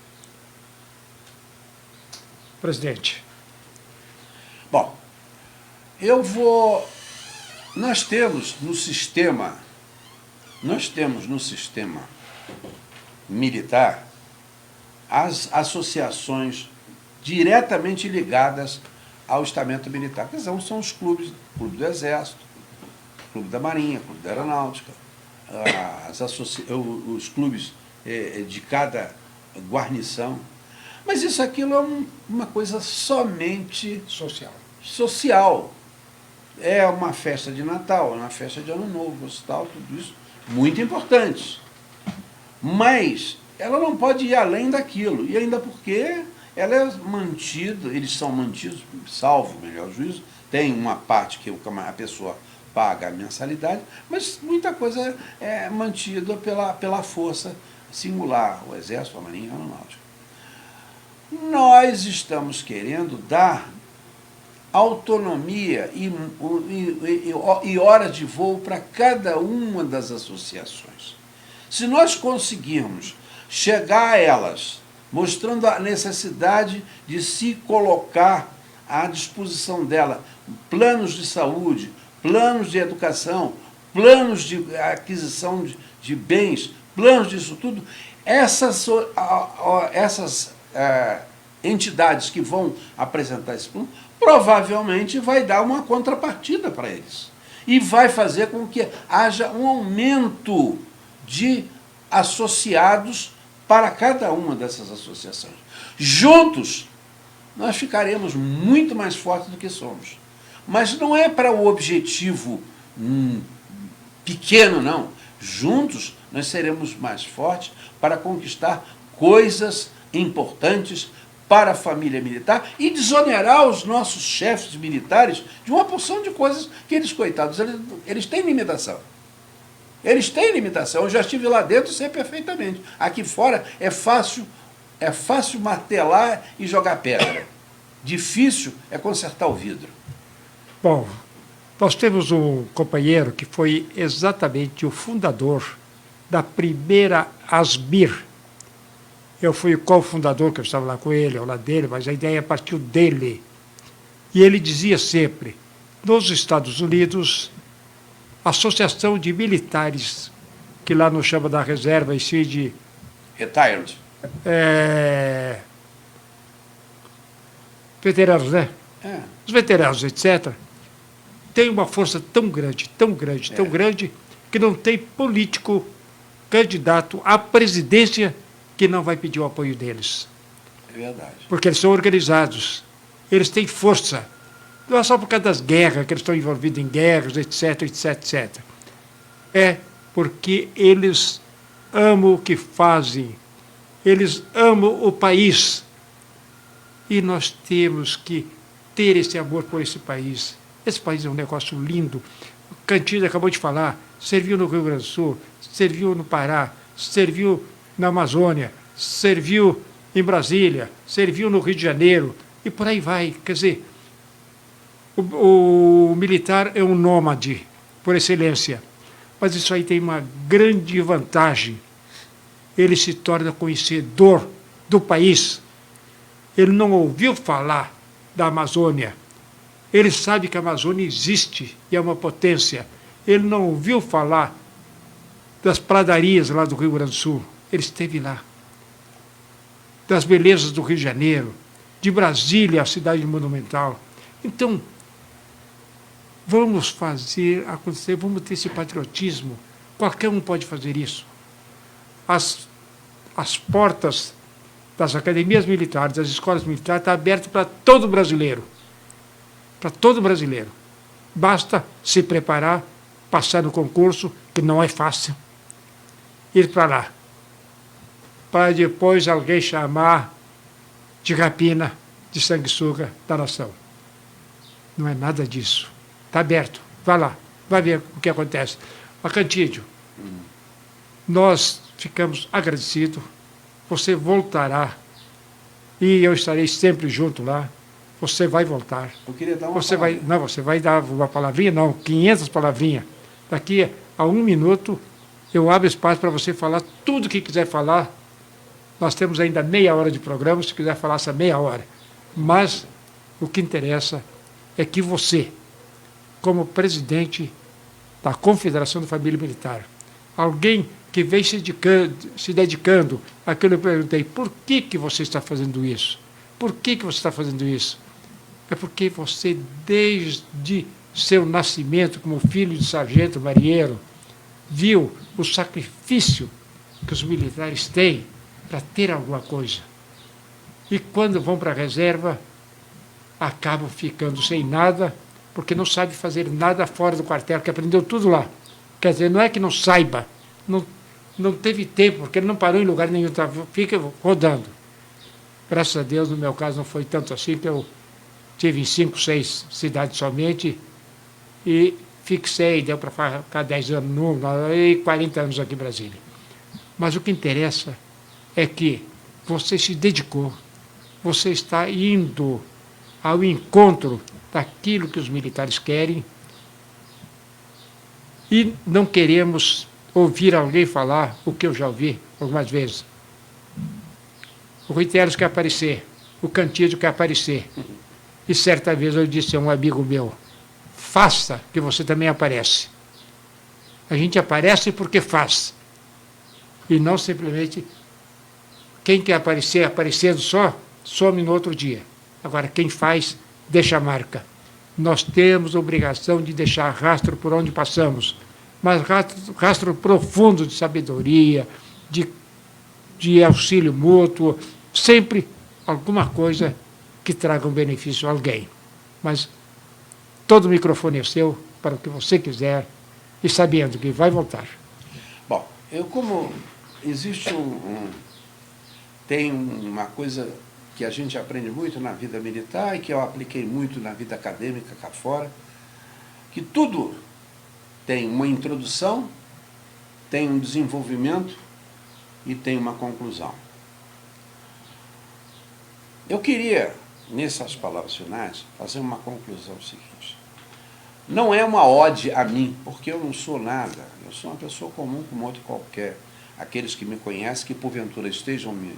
Presidente. Bom, nós temos no sistema militar as associações diretamente ligadas ao estamento militar, que são os clubes, Clube do Exército, Clube da Marinha, Clube da Aeronáutica, os clubes de cada guarnição. Mas aquilo é uma coisa somente social. É uma festa de Natal, é uma festa de Ano Novo, tal, tudo isso, muito importante. Mas ela não pode ir além daquilo, e ainda porque ela é mantida, eles são mantidos, salvo o melhor juízo, tem uma parte que a pessoa paga a mensalidade, mas muita coisa é mantida pela força singular, o Exército, a Marinha e a Aeronáutica. Nós estamos querendo dar autonomia e horas de voo para cada uma das associações. Se nós conseguirmos chegar a elas, mostrando a necessidade de se colocar à disposição dela planos de saúde, planos de educação, planos de aquisição de bens, planos disso tudo, essas entidades que vão apresentar esse plano, provavelmente vai dar uma contrapartida para eles. E vai fazer com que haja um aumento de associados para cada uma dessas associações. Juntos, nós ficaremos muito mais fortes do que somos. Mas não é para o objetivo pequeno, não. Juntos, nós seremos mais fortes para conquistar coisas importantes para a família militar e desonerar os nossos chefes militares de uma porção de coisas que eles, coitados, eles têm limitação. Eles têm limitação. Eu já estive lá dentro e sei perfeitamente. Aqui fora é fácil martelar e jogar pedra. Difícil é consertar o vidro. Bom, nós temos um companheiro que foi exatamente o fundador da primeira ASBIR. Eu fui o cofundador, que eu estava lá com ele, ao lado dele, mas a ideia partiu dele. E ele dizia sempre, nos Estados Unidos, a Associação de Militares, que lá nos chama da reserva, e sim de... Retired. Veteranos, né? Os veteranos, etc., tem uma força tão grande, tão grande, que não tem político candidato à presidência que não vai pedir o apoio deles. É verdade. Porque eles são organizados, eles têm força. Não é só por causa das guerras, que eles estão envolvidos em guerras, etc, etc, etc. É porque eles amam o que fazem, eles amam o país. E nós temos que ter esse amor por esse país. Esse país é um negócio lindo. O Cantilho acabou de falar, serviu no Rio Grande do Sul, serviu no Pará, serviu na Amazônia, serviu em Brasília, serviu no Rio de Janeiro, e por aí vai. Quer dizer, o militar é um nômade, por excelência. Mas isso aí tem uma grande vantagem. Ele se torna conhecedor do país. Ele não ouviu falar da Amazônia. Ele sabe que a Amazônia existe e é uma potência. Ele não ouviu falar das pradarias lá do Rio Grande do Sul. Ele esteve lá. Das belezas do Rio de Janeiro, de Brasília, a cidade monumental. Então, vamos fazer acontecer, vamos ter esse patriotismo. Qualquer um pode fazer isso. As portas das academias militares, das escolas militares, estão abertas para todo brasileiro. Para todo brasileiro. Basta se preparar, passar no concurso, que não é fácil, ir para lá. Para depois alguém chamar de rapina, de sanguessuga da nação. Não é nada disso. Está aberto. Vai lá, vai ver o que acontece. Mas, Cantídio, nós ficamos agradecidos você voltará. E eu estarei sempre junto lá. Você vai voltar. Eu queria dar uma Você vai dar uma palavrinha? Não, 500 palavrinhas. Daqui a 1 minuto, eu abro espaço para você falar tudo o que quiser falar. Nós temos ainda meia hora de programa, se quiser falar essa meia hora. Mas o que interessa é que você, como presidente da Confederação da Família Militar, alguém que vem se dedicando àquilo que eu perguntei, por que você está fazendo isso? Por que você está fazendo isso? É porque você, desde seu nascimento como filho de sargento marinheiro, viu o sacrifício que os militares têm para ter alguma coisa. E quando vão para a reserva, acabam ficando sem nada, porque não sabe fazer nada fora do quartel, que aprendeu tudo lá. Quer dizer, não é que não saiba, não teve tempo, porque ele não parou em lugar nenhum, fica rodando. Graças a Deus, no meu caso, não foi tanto assim, que eu tive em 5, 6 cidades somente e fixei, deu para ficar 10 anos numa e 40 anos aqui em Brasília. Mas o que interessa é que você se dedicou, você está indo ao encontro daquilo que os militares querem e não queremos ouvir alguém falar o que eu já ouvi algumas vezes. O Rui Teles quer aparecer, o Cantídio quer aparecer. E certa vez eu disse a um amigo meu, faça que você também aparece. A gente aparece porque faz. E não simplesmente quem quer aparecer aparecendo só, some no outro dia. Agora, quem faz, deixa a marca. Nós temos a obrigação de deixar rastro por onde passamos, mas rastro profundo de sabedoria, de auxílio mútuo, sempre alguma coisa que traga um benefício a alguém. Mas todo o microfone é seu, para o que você quiser, e sabendo que vai voltar. Bom, como existe tem uma coisa que a gente aprende muito na vida militar e que eu apliquei muito na vida acadêmica cá fora, que tudo tem uma introdução, tem um desenvolvimento e tem uma conclusão. Eu queria, nessas palavras finais, fazer uma conclusão seguinte. Não é uma ode a mim, porque eu não sou nada, eu sou uma pessoa comum como outro qualquer. Aqueles que me conhecem, que porventura estejam me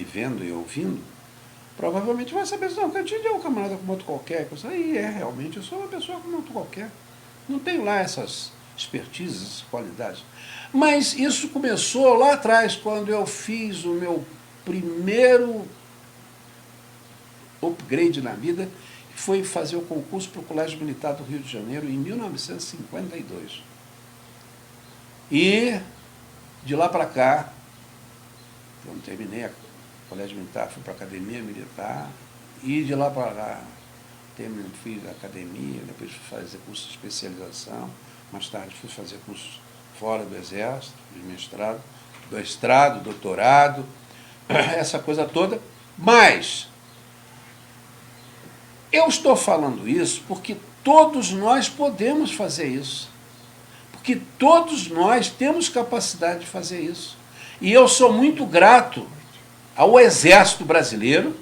vendo e ouvindo, provavelmente vai saber, não, Cantídio é um camarada como outro qualquer. Realmente, eu sou uma pessoa como outro qualquer. Não tenho lá essas expertises, essas qualidades. Mas isso começou lá atrás, quando eu fiz o meu primeiro upgrade na vida, que foi fazer o concurso para o Colégio Militar do Rio de Janeiro em 1952. E de lá para cá, quando terminei o Colégio Militar, fui para a Academia Militar, e de lá para lá fiz a academia, depois fui fazer curso de especialização, mais tarde fui fazer cursos fora do Exército, de mestrado, doutorado, essa coisa toda. Mas eu estou falando isso porque todos nós podemos fazer isso. Porque todos nós temos capacidade de fazer isso. E eu sou muito grato ao Exército Brasileiro,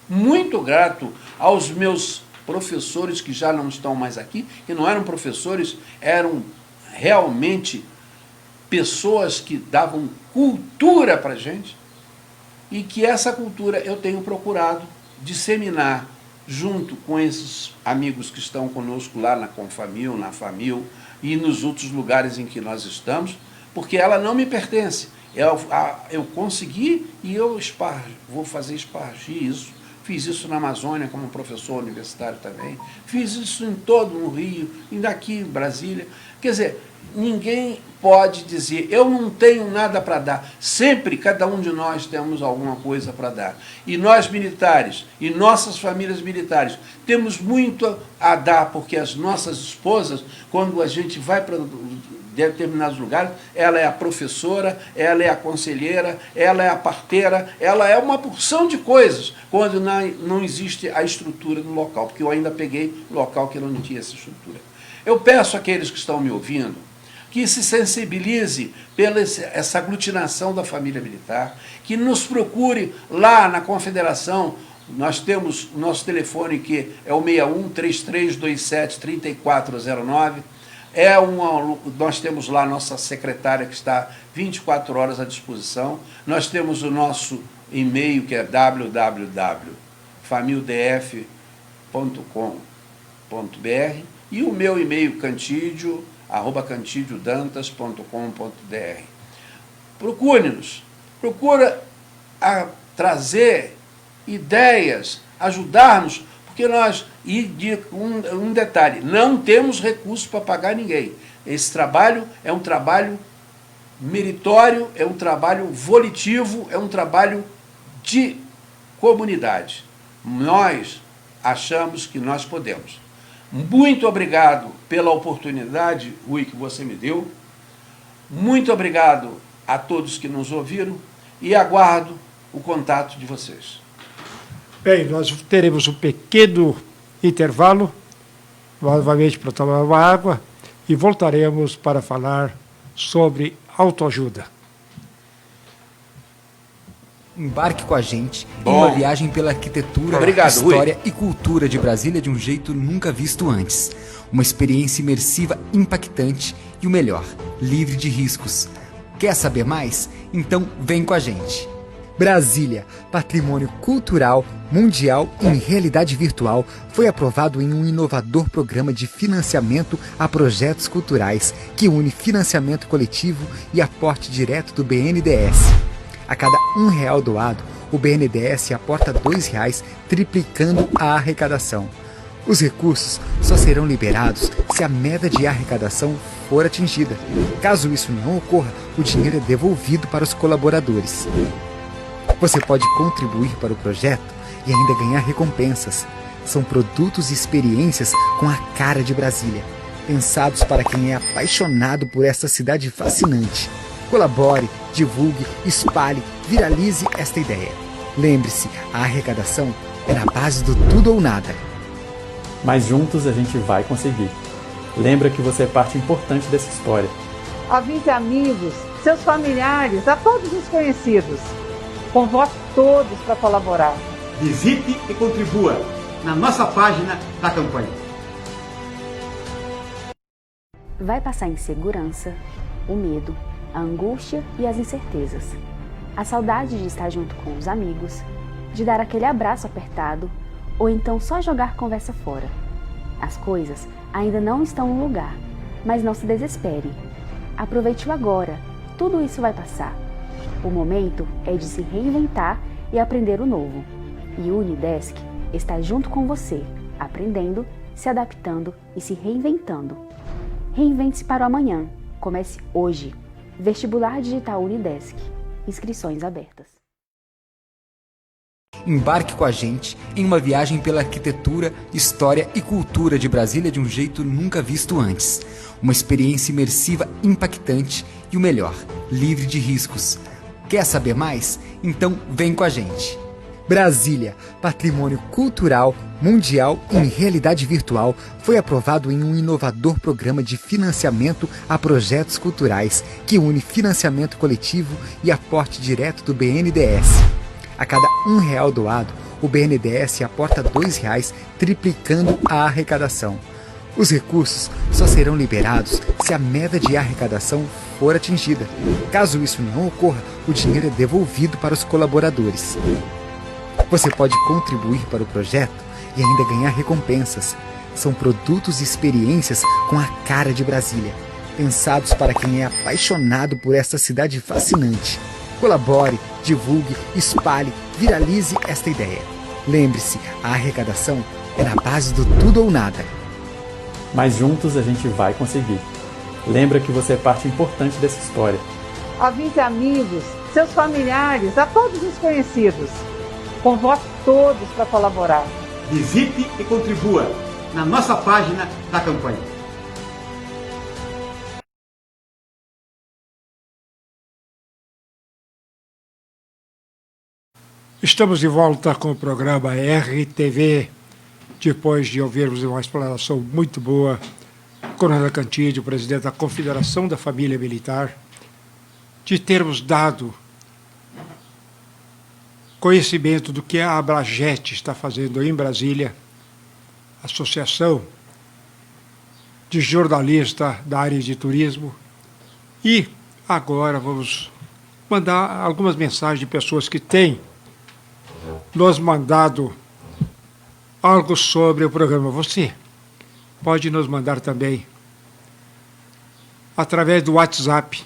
muito grato aos meus professores que já não estão mais aqui, que não eram professores, eram realmente pessoas que davam cultura para a gente, e que essa cultura eu tenho procurado disseminar junto com esses amigos que estão conosco lá na Confamil, na Famil e nos outros lugares em que nós estamos, porque ela não me pertence. Eu consegui e eu vou fazer espargir isso. Fiz isso na Amazônia como professor universitário também. Fiz isso em todo o Rio, ainda aqui em Brasília. Quer dizer, ninguém pode dizer, eu não tenho nada para dar. Sempre, cada um de nós temos alguma coisa para dar. E nós militares, e nossas famílias militares, temos muito a dar, porque as nossas esposas, quando a gente vai para determinados lugares, ela é a professora, ela é a conselheira, ela é a parteira, ela é uma porção de coisas, quando não existe a estrutura no local, porque eu ainda peguei local que não tinha essa estrutura. Eu peço àqueles que estão me ouvindo, que se sensibilize pela essa aglutinação da família militar, que nos procure lá na Confederação. Nós temos o nosso telefone, que é o 61-3327-3409. Nós temos lá a nossa secretária, que está 24 horas à disposição. Nós temos o nosso e-mail, que é www.famildf.com.br, e o meu e-mail, cantidio@cantidiodantas.com.br. Procure-nos, procura trazer ideias, ajudar-nos, porque nós, um detalhe, não temos recursos para pagar ninguém. Esse trabalho é um trabalho meritório, é um trabalho volitivo, é um trabalho de comunidade. Nós achamos que nós podemos. Muito obrigado pela oportunidade, Rui, que você me deu. Muito obrigado a todos que nos ouviram e aguardo o contato de vocês. Bem, nós teremos um pequeno intervalo, novamente para tomar uma água, e voltaremos para falar sobre autoajuda. Embarque com a gente em uma viagem pela arquitetura, história e cultura de Brasília de um jeito nunca visto antes. Uma experiência imersiva impactante e o melhor, livre de riscos. Quer saber mais? Então vem com a gente. Brasília, patrimônio cultural, mundial e em realidade virtual, foi aprovado em um inovador programa de financiamento a projetos culturais que une financiamento coletivo e aporte direto do BNDES. A cada R$1 doado, o BNDES aporta R$2, triplicando a arrecadação. Os recursos só serão liberados se a meta de arrecadação for atingida. Caso isso não ocorra, o dinheiro é devolvido para os colaboradores. Você pode contribuir para o projeto e ainda ganhar recompensas. São produtos e experiências com a cara de Brasília, pensados para quem é apaixonado por essa cidade fascinante. Colabore, divulgue, espalhe, viralize esta ideia. Lembre-se, a arrecadação é na base do tudo ou nada. Mas juntos a gente vai conseguir. Lembra que você é parte importante dessa história. Avise amigos, seus familiares, a todos os conhecidos. Convoque todos para colaborar. Visite e contribua na nossa página da campanha. Vai passar em segurança o medo, a angústia e as incertezas. A saudade de estar junto com os amigos, de dar aquele abraço apertado ou então só jogar conversa fora. As coisas ainda não estão no lugar, mas não se desespere. Aproveite o agora, tudo isso vai passar. O momento é de se reinventar e aprender o novo. E o Unidesk está junto com você, aprendendo, se adaptando e se reinventando. Reinvente-se para o amanhã. Comece hoje. Vestibular Digital Unidesk. Inscrições abertas. Embarque com a gente em uma viagem pela arquitetura, história e cultura de Brasília de um jeito nunca visto antes. Uma experiência imersiva impactante e o melhor, livre de riscos. Quer saber mais? Então vem com a gente. Brasília, patrimônio cultural, mundial e em realidade virtual, foi aprovado em um inovador programa de financiamento a projetos culturais que une financiamento coletivo e aporte direto do BNDES. A cada R$1 doado, o BNDES aporta R$2, triplicando a arrecadação. Os recursos só serão liberados se a meta de arrecadação for atingida. Caso isso não ocorra, o dinheiro é devolvido para os colaboradores. Você pode contribuir para o projeto e ainda ganhar recompensas. São produtos e experiências com a cara de Brasília, pensados para quem é apaixonado por essa cidade fascinante. Colabore, divulgue, espalhe, viralize esta ideia. Lembre-se, a arrecadação é na base do tudo ou nada. Mas juntos a gente vai conseguir. Lembra que você é parte importante dessa história. Avise amigos, seus familiares, a todos os conhecidos. Convoque todos para colaborar. Visite e contribua na nossa página da campanha. Estamos de volta com o programa RTV, depois de ouvirmos uma explanação muito boa Coronel Cantídio, presidente da Confederação da Família Militar, de termos dado conhecimento do que a Abrajet está fazendo em Brasília, Associação de Jornalistas da área de turismo. E agora vamos mandar algumas mensagens de pessoas que têm nos mandado algo sobre o programa. Você pode nos mandar também através do WhatsApp.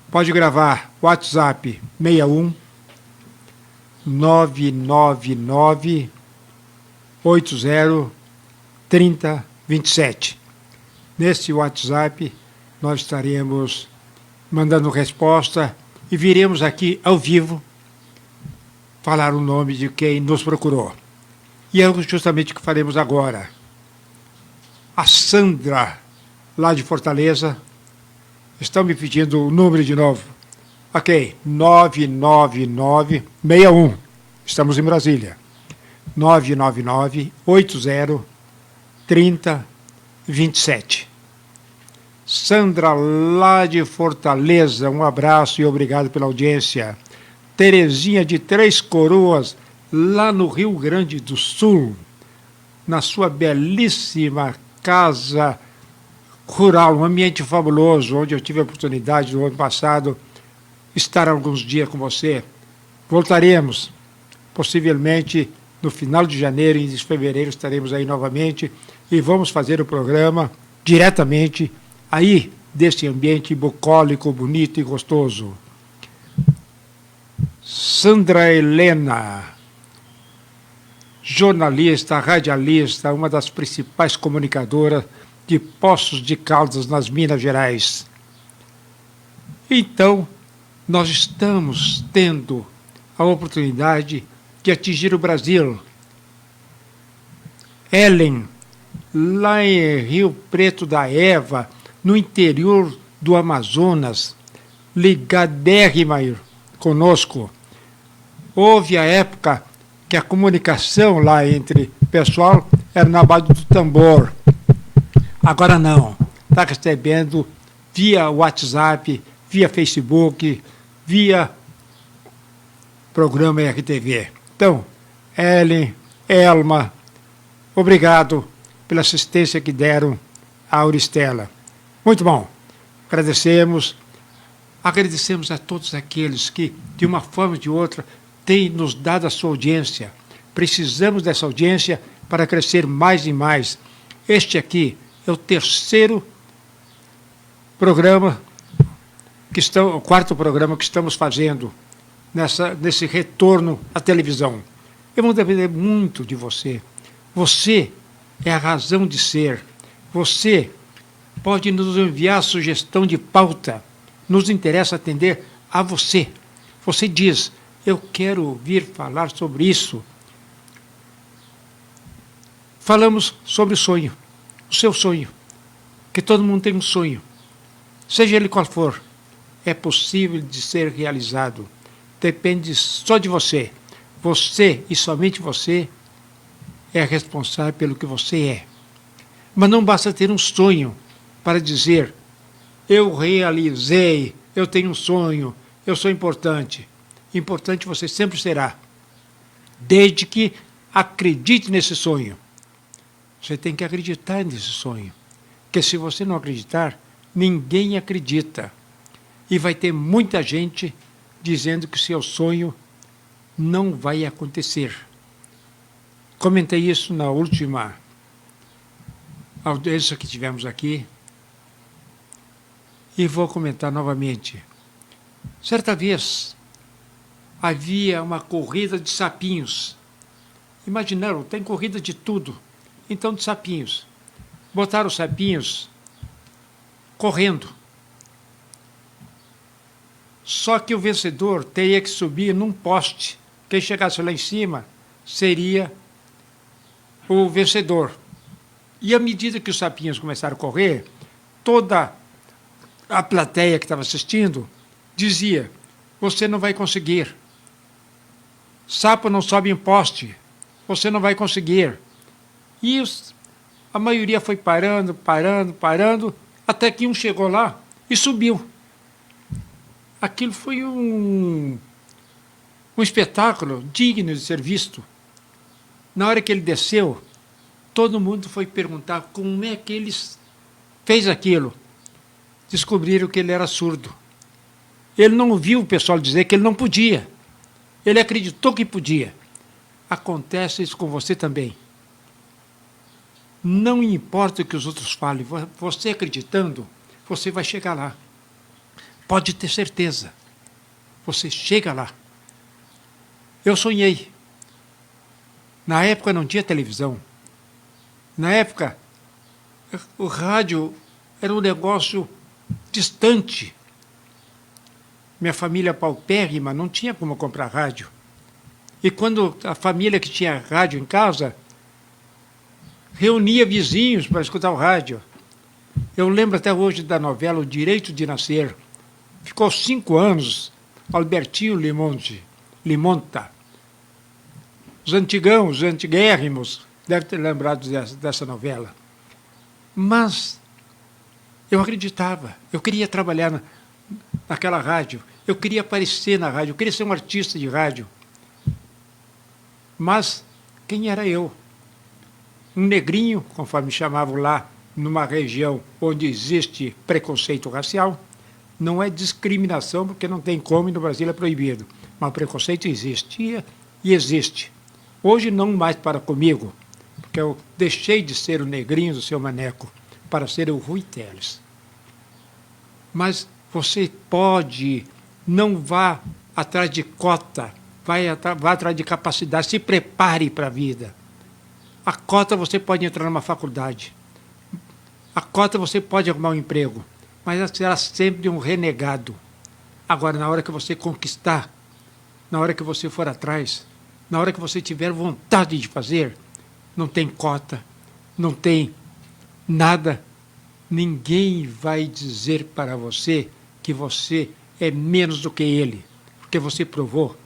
Pode gravar WhatsApp 61 999 80 30 27. Nesse WhatsApp nós estaremos mandando resposta e viremos aqui ao vivo falar o nome de quem nos procurou. E é justamente o que faremos agora. A Sandra, lá de Fortaleza, estão me pedindo o número de novo. Ok, 99961. Estamos em Brasília. 999 80 30 27. Sandra, lá de Fortaleza, um abraço e obrigado pela audiência. Terezinha de Três Coroas, lá no Rio Grande do Sul, na sua belíssima casa rural, um ambiente fabuloso, onde eu tive a oportunidade no ano passado estar alguns dias com você. Voltaremos, possivelmente no final de janeiro e início de fevereiro estaremos aí novamente e vamos fazer o programa diretamente aí desse ambiente bucólico, bonito e gostoso. Sandra Helena, jornalista, radialista, uma das principais comunicadoras de Poços de Caldas, nas Minas Gerais. Então, nós estamos tendo a oportunidade de atingir o Brasil. Ellen, lá em Rio Preto da Eva, no interior do Amazonas, ligadérrima conosco. Houve a época que a comunicação lá entre o pessoal era na base do tambor. Agora não. Está recebendo via WhatsApp, via Facebook, via programa RTV. Então, Ellen, Elma, obrigado pela assistência que deram à Auristela. Muito bom. Agradecemos a todos aqueles que, de uma forma ou de outra, têm nos dado a sua audiência. Precisamos dessa audiência para crescer mais e mais. Este aqui é o terceiro programa, o quarto programa que estamos fazendo nesse retorno à televisão. Eu vou depender muito de você. Você é a razão de ser. Você pode nos enviar sugestão de pauta. Nos interessa atender a você. Você diz, eu quero ouvir falar sobre isso. Falamos sobre o sonho, o seu sonho, que todo mundo tem um sonho, seja ele qual for, é possível de ser realizado, depende só de você. Você e somente você é responsável pelo que você é. Mas não basta ter um sonho para dizer, eu realizei, eu tenho um sonho, eu sou importante. Importante você sempre será, desde que acredite nesse sonho. Você tem que acreditar nesse sonho, porque se você não acreditar, ninguém acredita. E vai ter muita gente dizendo que seu sonho não vai acontecer. Comentei isso na última audiência que tivemos aqui e vou comentar novamente. Certa vez havia uma corrida de sapinhos. Imaginaram, tem corrida de tudo. Então, de sapinhos. Botaram os sapinhos correndo. Só que o vencedor teria que subir num poste. Quem chegasse lá em cima seria o vencedor. E à medida que os sapinhos começaram a correr, toda a plateia que estava assistindo dizia, você não vai conseguir. Sapo não sobe em poste, você não vai conseguir. E A maioria foi parando, até que um chegou lá e subiu. Aquilo foi um espetáculo digno de ser visto. Na hora que ele desceu, todo mundo foi perguntar como é que ele fez aquilo. Descobriram que ele era surdo. Ele não ouviu o pessoal dizer que ele não podia. Ele acreditou que podia. Acontece isso com você também. Não importa o que os outros falem, você acreditando, você vai chegar lá. Pode ter certeza. Você chega lá. Eu sonhei. Na época não tinha televisão. Na época, o rádio era um negócio distante. Minha família paupérrima não tinha como comprar rádio. E quando a família que tinha rádio em casa reunia vizinhos para escutar o rádio. Eu lembro até hoje da novela O Direito de Nascer. Ficou 5 anos, Albertinho Limonta. Os antiguérrimos, devem ter lembrado dessa novela. Mas eu acreditava, eu queria trabalhar naquela rádio, eu queria aparecer na rádio, eu queria ser um artista de rádio. Mas quem era eu? Um negrinho, conforme chamavam lá, numa região onde existe preconceito racial. Não é discriminação, porque não tem como, e no Brasil é proibido. Mas o preconceito existia e existe. Hoje não mais para comigo, porque eu deixei de ser o negrinho do seu Maneco para ser o Rui Teles. Mas você pode, não vá atrás de cota, vá atrás de capacidade, se prepare para a vida. A cota você pode entrar numa faculdade. A cota você pode arrumar um emprego, mas será sempre um renegado. Agora, na hora que você conquistar, na hora que você for atrás, na hora que você tiver vontade de fazer, não tem cota, não tem nada. Ninguém vai dizer para você que você é menos do que ele, porque você provou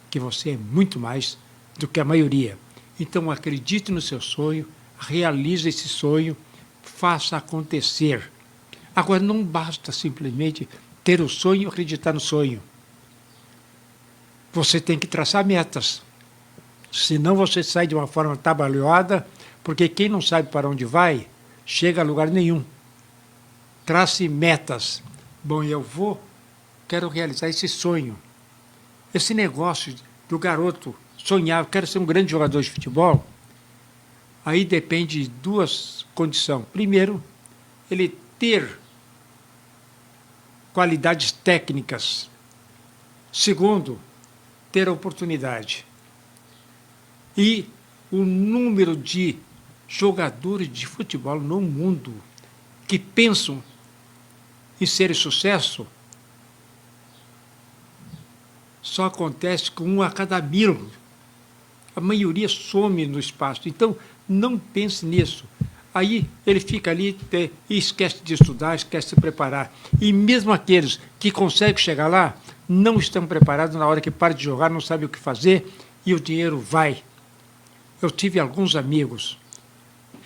que você é muito mais do que a maioria. Então, acredite no seu sonho, realize esse sonho, faça acontecer. Agora, não basta simplesmente ter o sonho e acreditar no sonho. Você tem que traçar metas. Senão você sai de uma forma trabalhada, porque quem não sabe para onde vai, chega a lugar nenhum. Trace metas. Bom, quero realizar esse sonho. Esse negócio do garoto sonhar, quero ser um grande jogador de futebol, aí depende de 2 condições. Primeiro, ele ter qualidades técnicas. Segundo, ter oportunidade. E o número de jogadores de futebol no mundo que pensam em ser sucesso só acontece com 1 a cada 1000. A maioria some no espaço. Então, não pense nisso. Aí ele fica ali e esquece de estudar, esquece de se preparar. E mesmo aqueles que conseguem chegar lá, não estão preparados na hora que para de jogar, não sabem o que fazer e o dinheiro vai. Eu tive alguns amigos,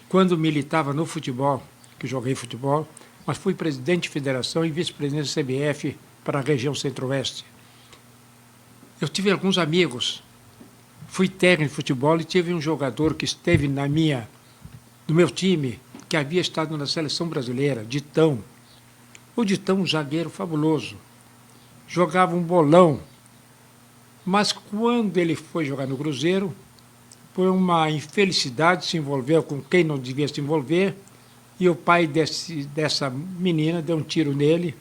quando militava no futebol, que joguei futebol, mas fui presidente de federação e vice-presidente da CBF para a região centro-oeste. Eu tive alguns amigos, fui técnico de futebol e tive um jogador que esteve no meu time, que havia estado na seleção brasileira, Ditão. O Ditão, um zagueiro fabuloso, jogava um bolão, mas quando ele foi jogar no Cruzeiro, por uma infelicidade, se envolveu com quem não devia se envolver, e o pai dessa menina deu um tiro nele,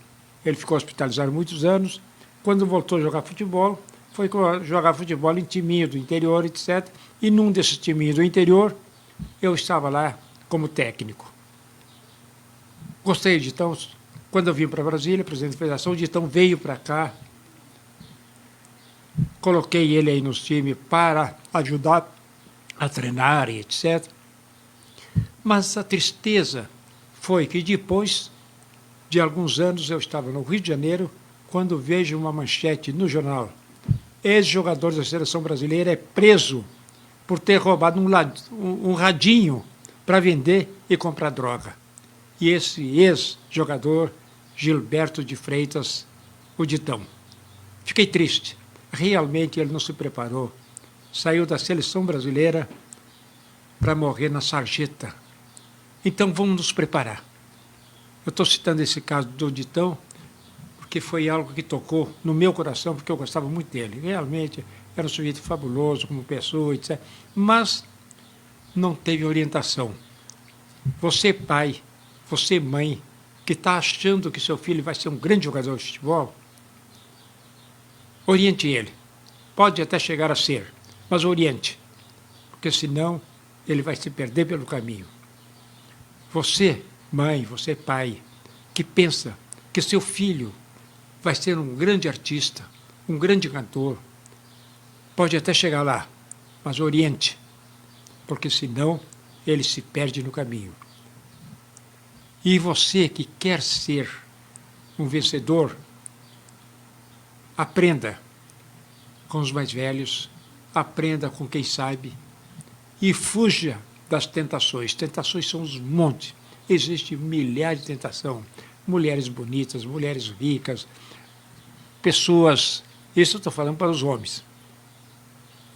ele ficou hospitalizado muitos anos. Quando voltou a jogar futebol, foi jogar futebol em timinho do interior, etc. E num desses timinhos do interior, eu estava lá como técnico. Gostei de Ditão. Quando eu vim para Brasília, presidente da federação, o Ditão veio para cá. Coloquei ele aí nos times para ajudar a treinar e etc. Mas a tristeza foi que depois de alguns anos eu estava no Rio de Janeiro, quando vejo uma manchete no jornal: ex-jogador da seleção brasileira é preso por ter roubado um radinho para vender e comprar droga. E esse ex-jogador, Gilberto de Freitas, o Ditão. Fiquei triste. Realmente ele não se preparou. Saiu da seleção brasileira para morrer na sarjeta. Então vamos nos preparar. Eu estou citando esse caso do Ditão, porque foi algo que tocou no meu coração, porque eu gostava muito dele. Realmente era um sujeito fabuloso como pessoa, etc. Mas não teve orientação. Você, pai, você, mãe, que está achando que seu filho vai ser um grande jogador de futebol, oriente ele. Pode até chegar a ser, mas oriente, porque senão ele vai se perder pelo caminho. Você, mãe, você, pai, que pensa que seu filho vai ser um grande artista, um grande cantor, pode até chegar lá, mas oriente, porque senão ele se perde no caminho. E você que quer ser um vencedor, aprenda com os mais velhos, aprenda com quem sabe e fuja das tentações. Tentações são uns montes. Existem milhares de tentações. Mulheres bonitas, mulheres ricas, pessoas... Isso eu estou falando para os homens.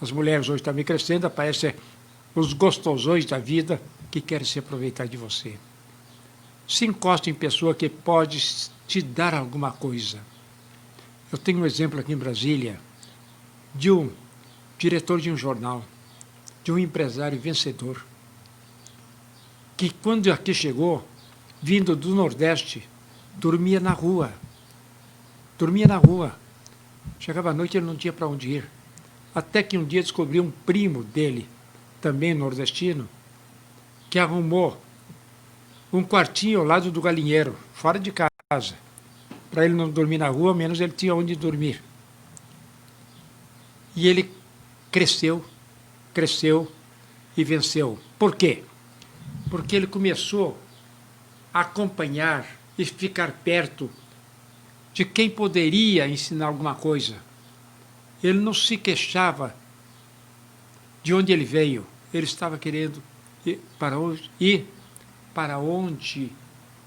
As mulheres hoje estão crescendo, aparecem os gostosões da vida que querem se aproveitar de você. Se encoste em pessoa que pode te dar alguma coisa. Eu tenho um exemplo aqui em Brasília de um diretor de um jornal, de um empresário vencedor, que quando aqui chegou, vindo do Nordeste, dormia na rua. Dormia na rua. Chegava à noite e ele não tinha para onde ir. Até que um dia descobriu um primo dele, também nordestino, que arrumou um quartinho ao lado do galinheiro, fora de casa, para ele não dormir na rua, menos ele tinha onde dormir. E ele cresceu, cresceu e venceu. Por quê? Porque ele começou a acompanhar e ficar perto de quem poderia ensinar alguma coisa. Ele não se queixava de onde ele veio, ele estava querendo ir para onde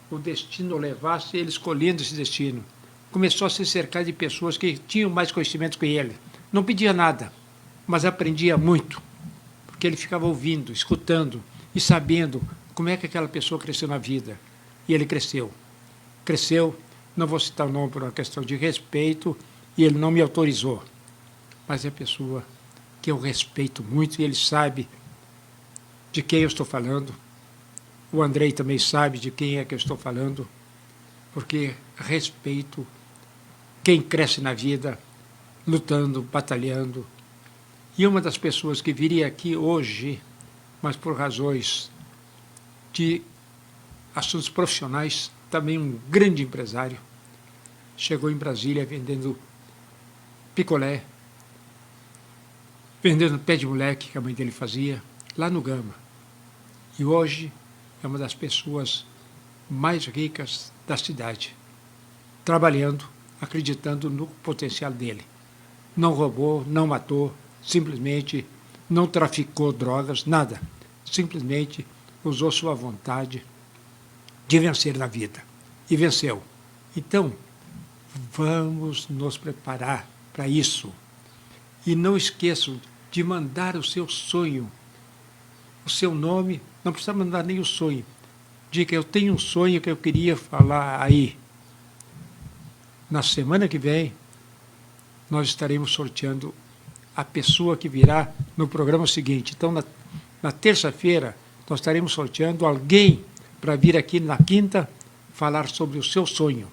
o destino o levasse, ele escolhendo esse destino. Começou a se cercar de pessoas que tinham mais conhecimento que ele. Não pedia nada, mas aprendia muito, porque ele ficava ouvindo, escutando e sabendo como é que aquela pessoa cresceu na vida. E ele cresceu. Cresceu, não vou citar o nome por uma questão de respeito, e ele não me autorizou. Mas é pessoa que eu respeito muito, e ele sabe de quem eu estou falando. O Andrei também sabe de quem é que eu estou falando, porque respeito quem cresce na vida, lutando, batalhando. E uma das pessoas que viria aqui hoje, mas por razões de assuntos profissionais, também um grande empresário, chegou em Brasília vendendo picolé, vendendo pé de moleque, que a mãe dele fazia, lá no Gama. E hoje é uma das pessoas mais ricas da cidade, trabalhando, acreditando no potencial dele. Não roubou, não matou, simplesmente não traficou drogas, nada. Simplesmente usou sua vontade de vencer na vida. E venceu. Então, vamos nos preparar para isso. E não esqueçam de mandar o seu sonho, o seu nome, não precisa mandar nem o sonho. Diga, eu tenho um sonho que eu queria falar aí. Na semana que vem, nós estaremos sorteando a pessoa que virá no programa seguinte. Então, na terça-feira, nós estaremos sorteando alguém para vir aqui na quinta falar sobre o seu sonho.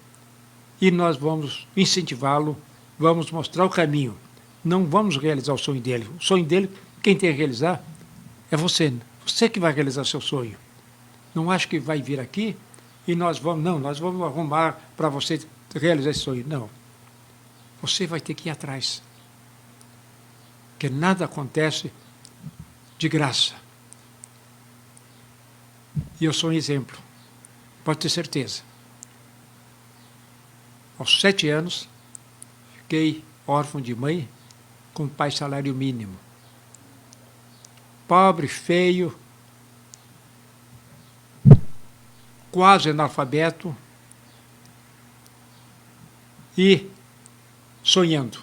E nós vamos incentivá-lo, vamos mostrar o caminho. Não vamos realizar o sonho dele. O sonho dele, quem tem que realizar é você. Você que vai realizar seu sonho. Não acho que vai vir aqui e nós vamos arrumar para você realizar esse sonho. Não. Você vai ter que ir atrás. Porque nada acontece de graça. E eu sou um exemplo. Pode ter certeza. Aos 7 anos, fiquei órfão de mãe, com pai salário mínimo. Pobre, feio, quase analfabeto e sonhando,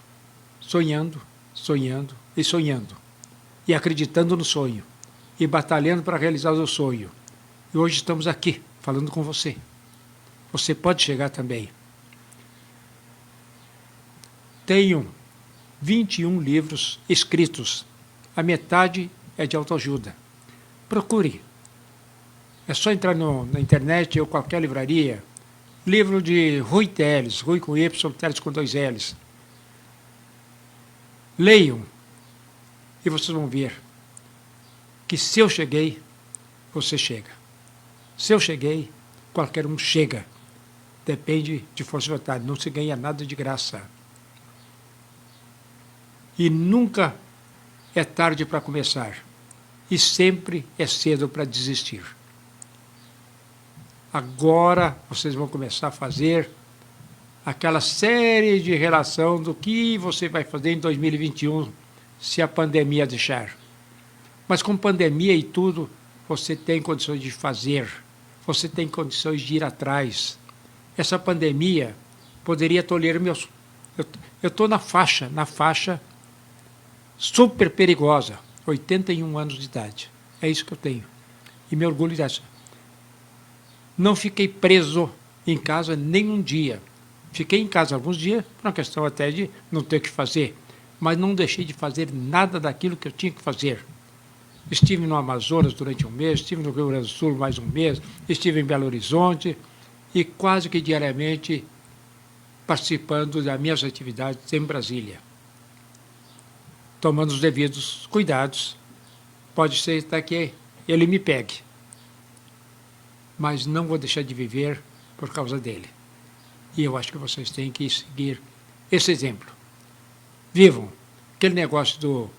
sonhando, sonhando e sonhando, e acreditando no sonho, e batalhando para realizar o sonho. E hoje estamos aqui, falando com você. Você pode chegar também. Tenho 21 livros escritos. A metade é de autoajuda. Procure. É só entrar na internet ou qualquer livraria. Livro de Rui Teles, Rui com Y, Teles com 2 L's. Leiam e vocês vão ver que se eu cheguei, você chega. Se eu cheguei, qualquer um chega. Depende de força de vontade, não se ganha nada de graça. E nunca é tarde para começar. E sempre é cedo para desistir. Agora vocês vão começar a fazer aquela série de relação do que você vai fazer em 2021, se a pandemia deixar. Mas com pandemia e tudo, você tem condições de fazer, você tem condições de ir atrás. Essa pandemia poderia tolher meus... Eu estou na faixa super perigosa, 81 anos de idade. É isso que eu tenho. E me orgulho disso. Não fiquei preso em casa nem um dia. Fiquei em casa alguns dias, por uma questão até de não ter o que fazer, mas não deixei de fazer nada daquilo que eu tinha que fazer. Estive no Amazonas durante um mês, estive no Rio Grande do Sul mais um mês, estive em Belo Horizonte e quase que diariamente participando das minhas atividades em Brasília, tomando os devidos cuidados. Pode ser até que ele me pegue, mas não vou deixar de viver por causa dele. E eu acho que vocês têm que seguir esse exemplo. Vivam. Aquele negócio do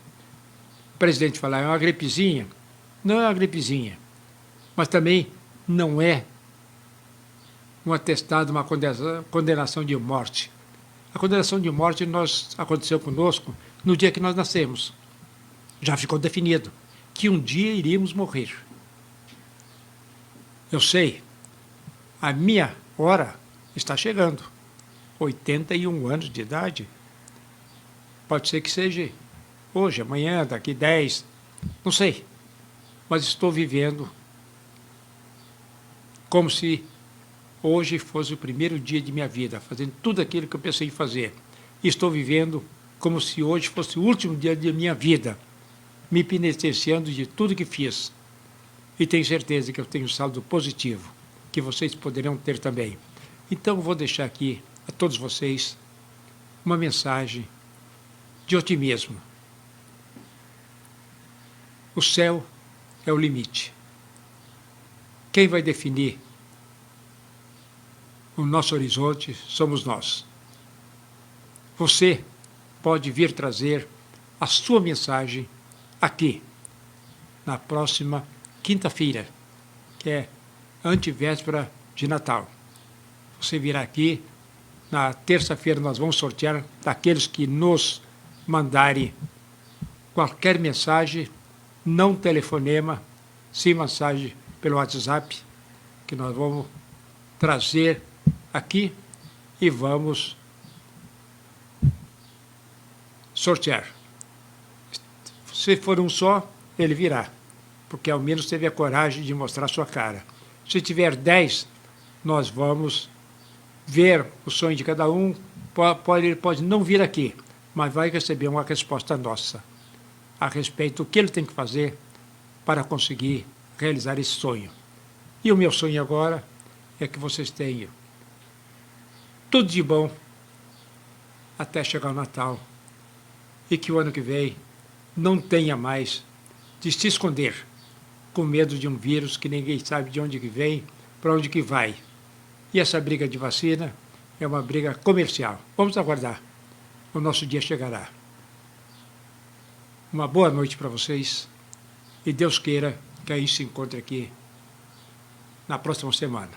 presidente falar, é uma gripezinha. Não é uma gripezinha. Mas também não é um atestado, uma condenação de morte. A condenação de morte aconteceu conosco no dia que nós nascemos. Já ficou definido que um dia iríamos morrer. Eu sei, a minha hora está chegando. 81 anos de idade. Pode ser que seja hoje, amanhã, daqui 10, não sei. Mas estou vivendo como se hoje fosse o primeiro dia de minha vida, fazendo tudo aquilo que eu pensei em fazer. E estou vivendo como se hoje fosse o último dia de minha vida, me penitenciando de tudo que fiz. E tenho certeza que eu tenho um saldo positivo, que vocês poderão ter também. Então, vou deixar aqui a todos vocês uma mensagem de otimismo. O céu é o limite. Quem vai definir o nosso horizonte somos nós. Você pode vir trazer a sua mensagem aqui, na próxima quinta-feira, que é antevéspera de Natal. Você virá aqui, na terça-feira nós vamos sortear daqueles que nos mandarem qualquer mensagem, não telefonema, sim mensagem pelo WhatsApp, que nós vamos trazer aqui e vamos sortear. Se for um só, ele virá, porque ao menos teve a coragem de mostrar sua cara. Se tiver 10, nós vamos ver o sonho de cada um. Ele pode não vir aqui, mas vai receber uma resposta nossa a respeito do que ele tem que fazer para conseguir realizar esse sonho. E o meu sonho agora é que vocês tenham tudo de bom até chegar o Natal e que o ano que vem não tenha mais de se esconder com medo de um vírus que ninguém sabe de onde que vem, para onde que vai. E essa briga de vacina é uma briga comercial. Vamos aguardar. O nosso dia chegará. Uma boa noite para vocês e Deus queira que a gente se encontre aqui na próxima semana.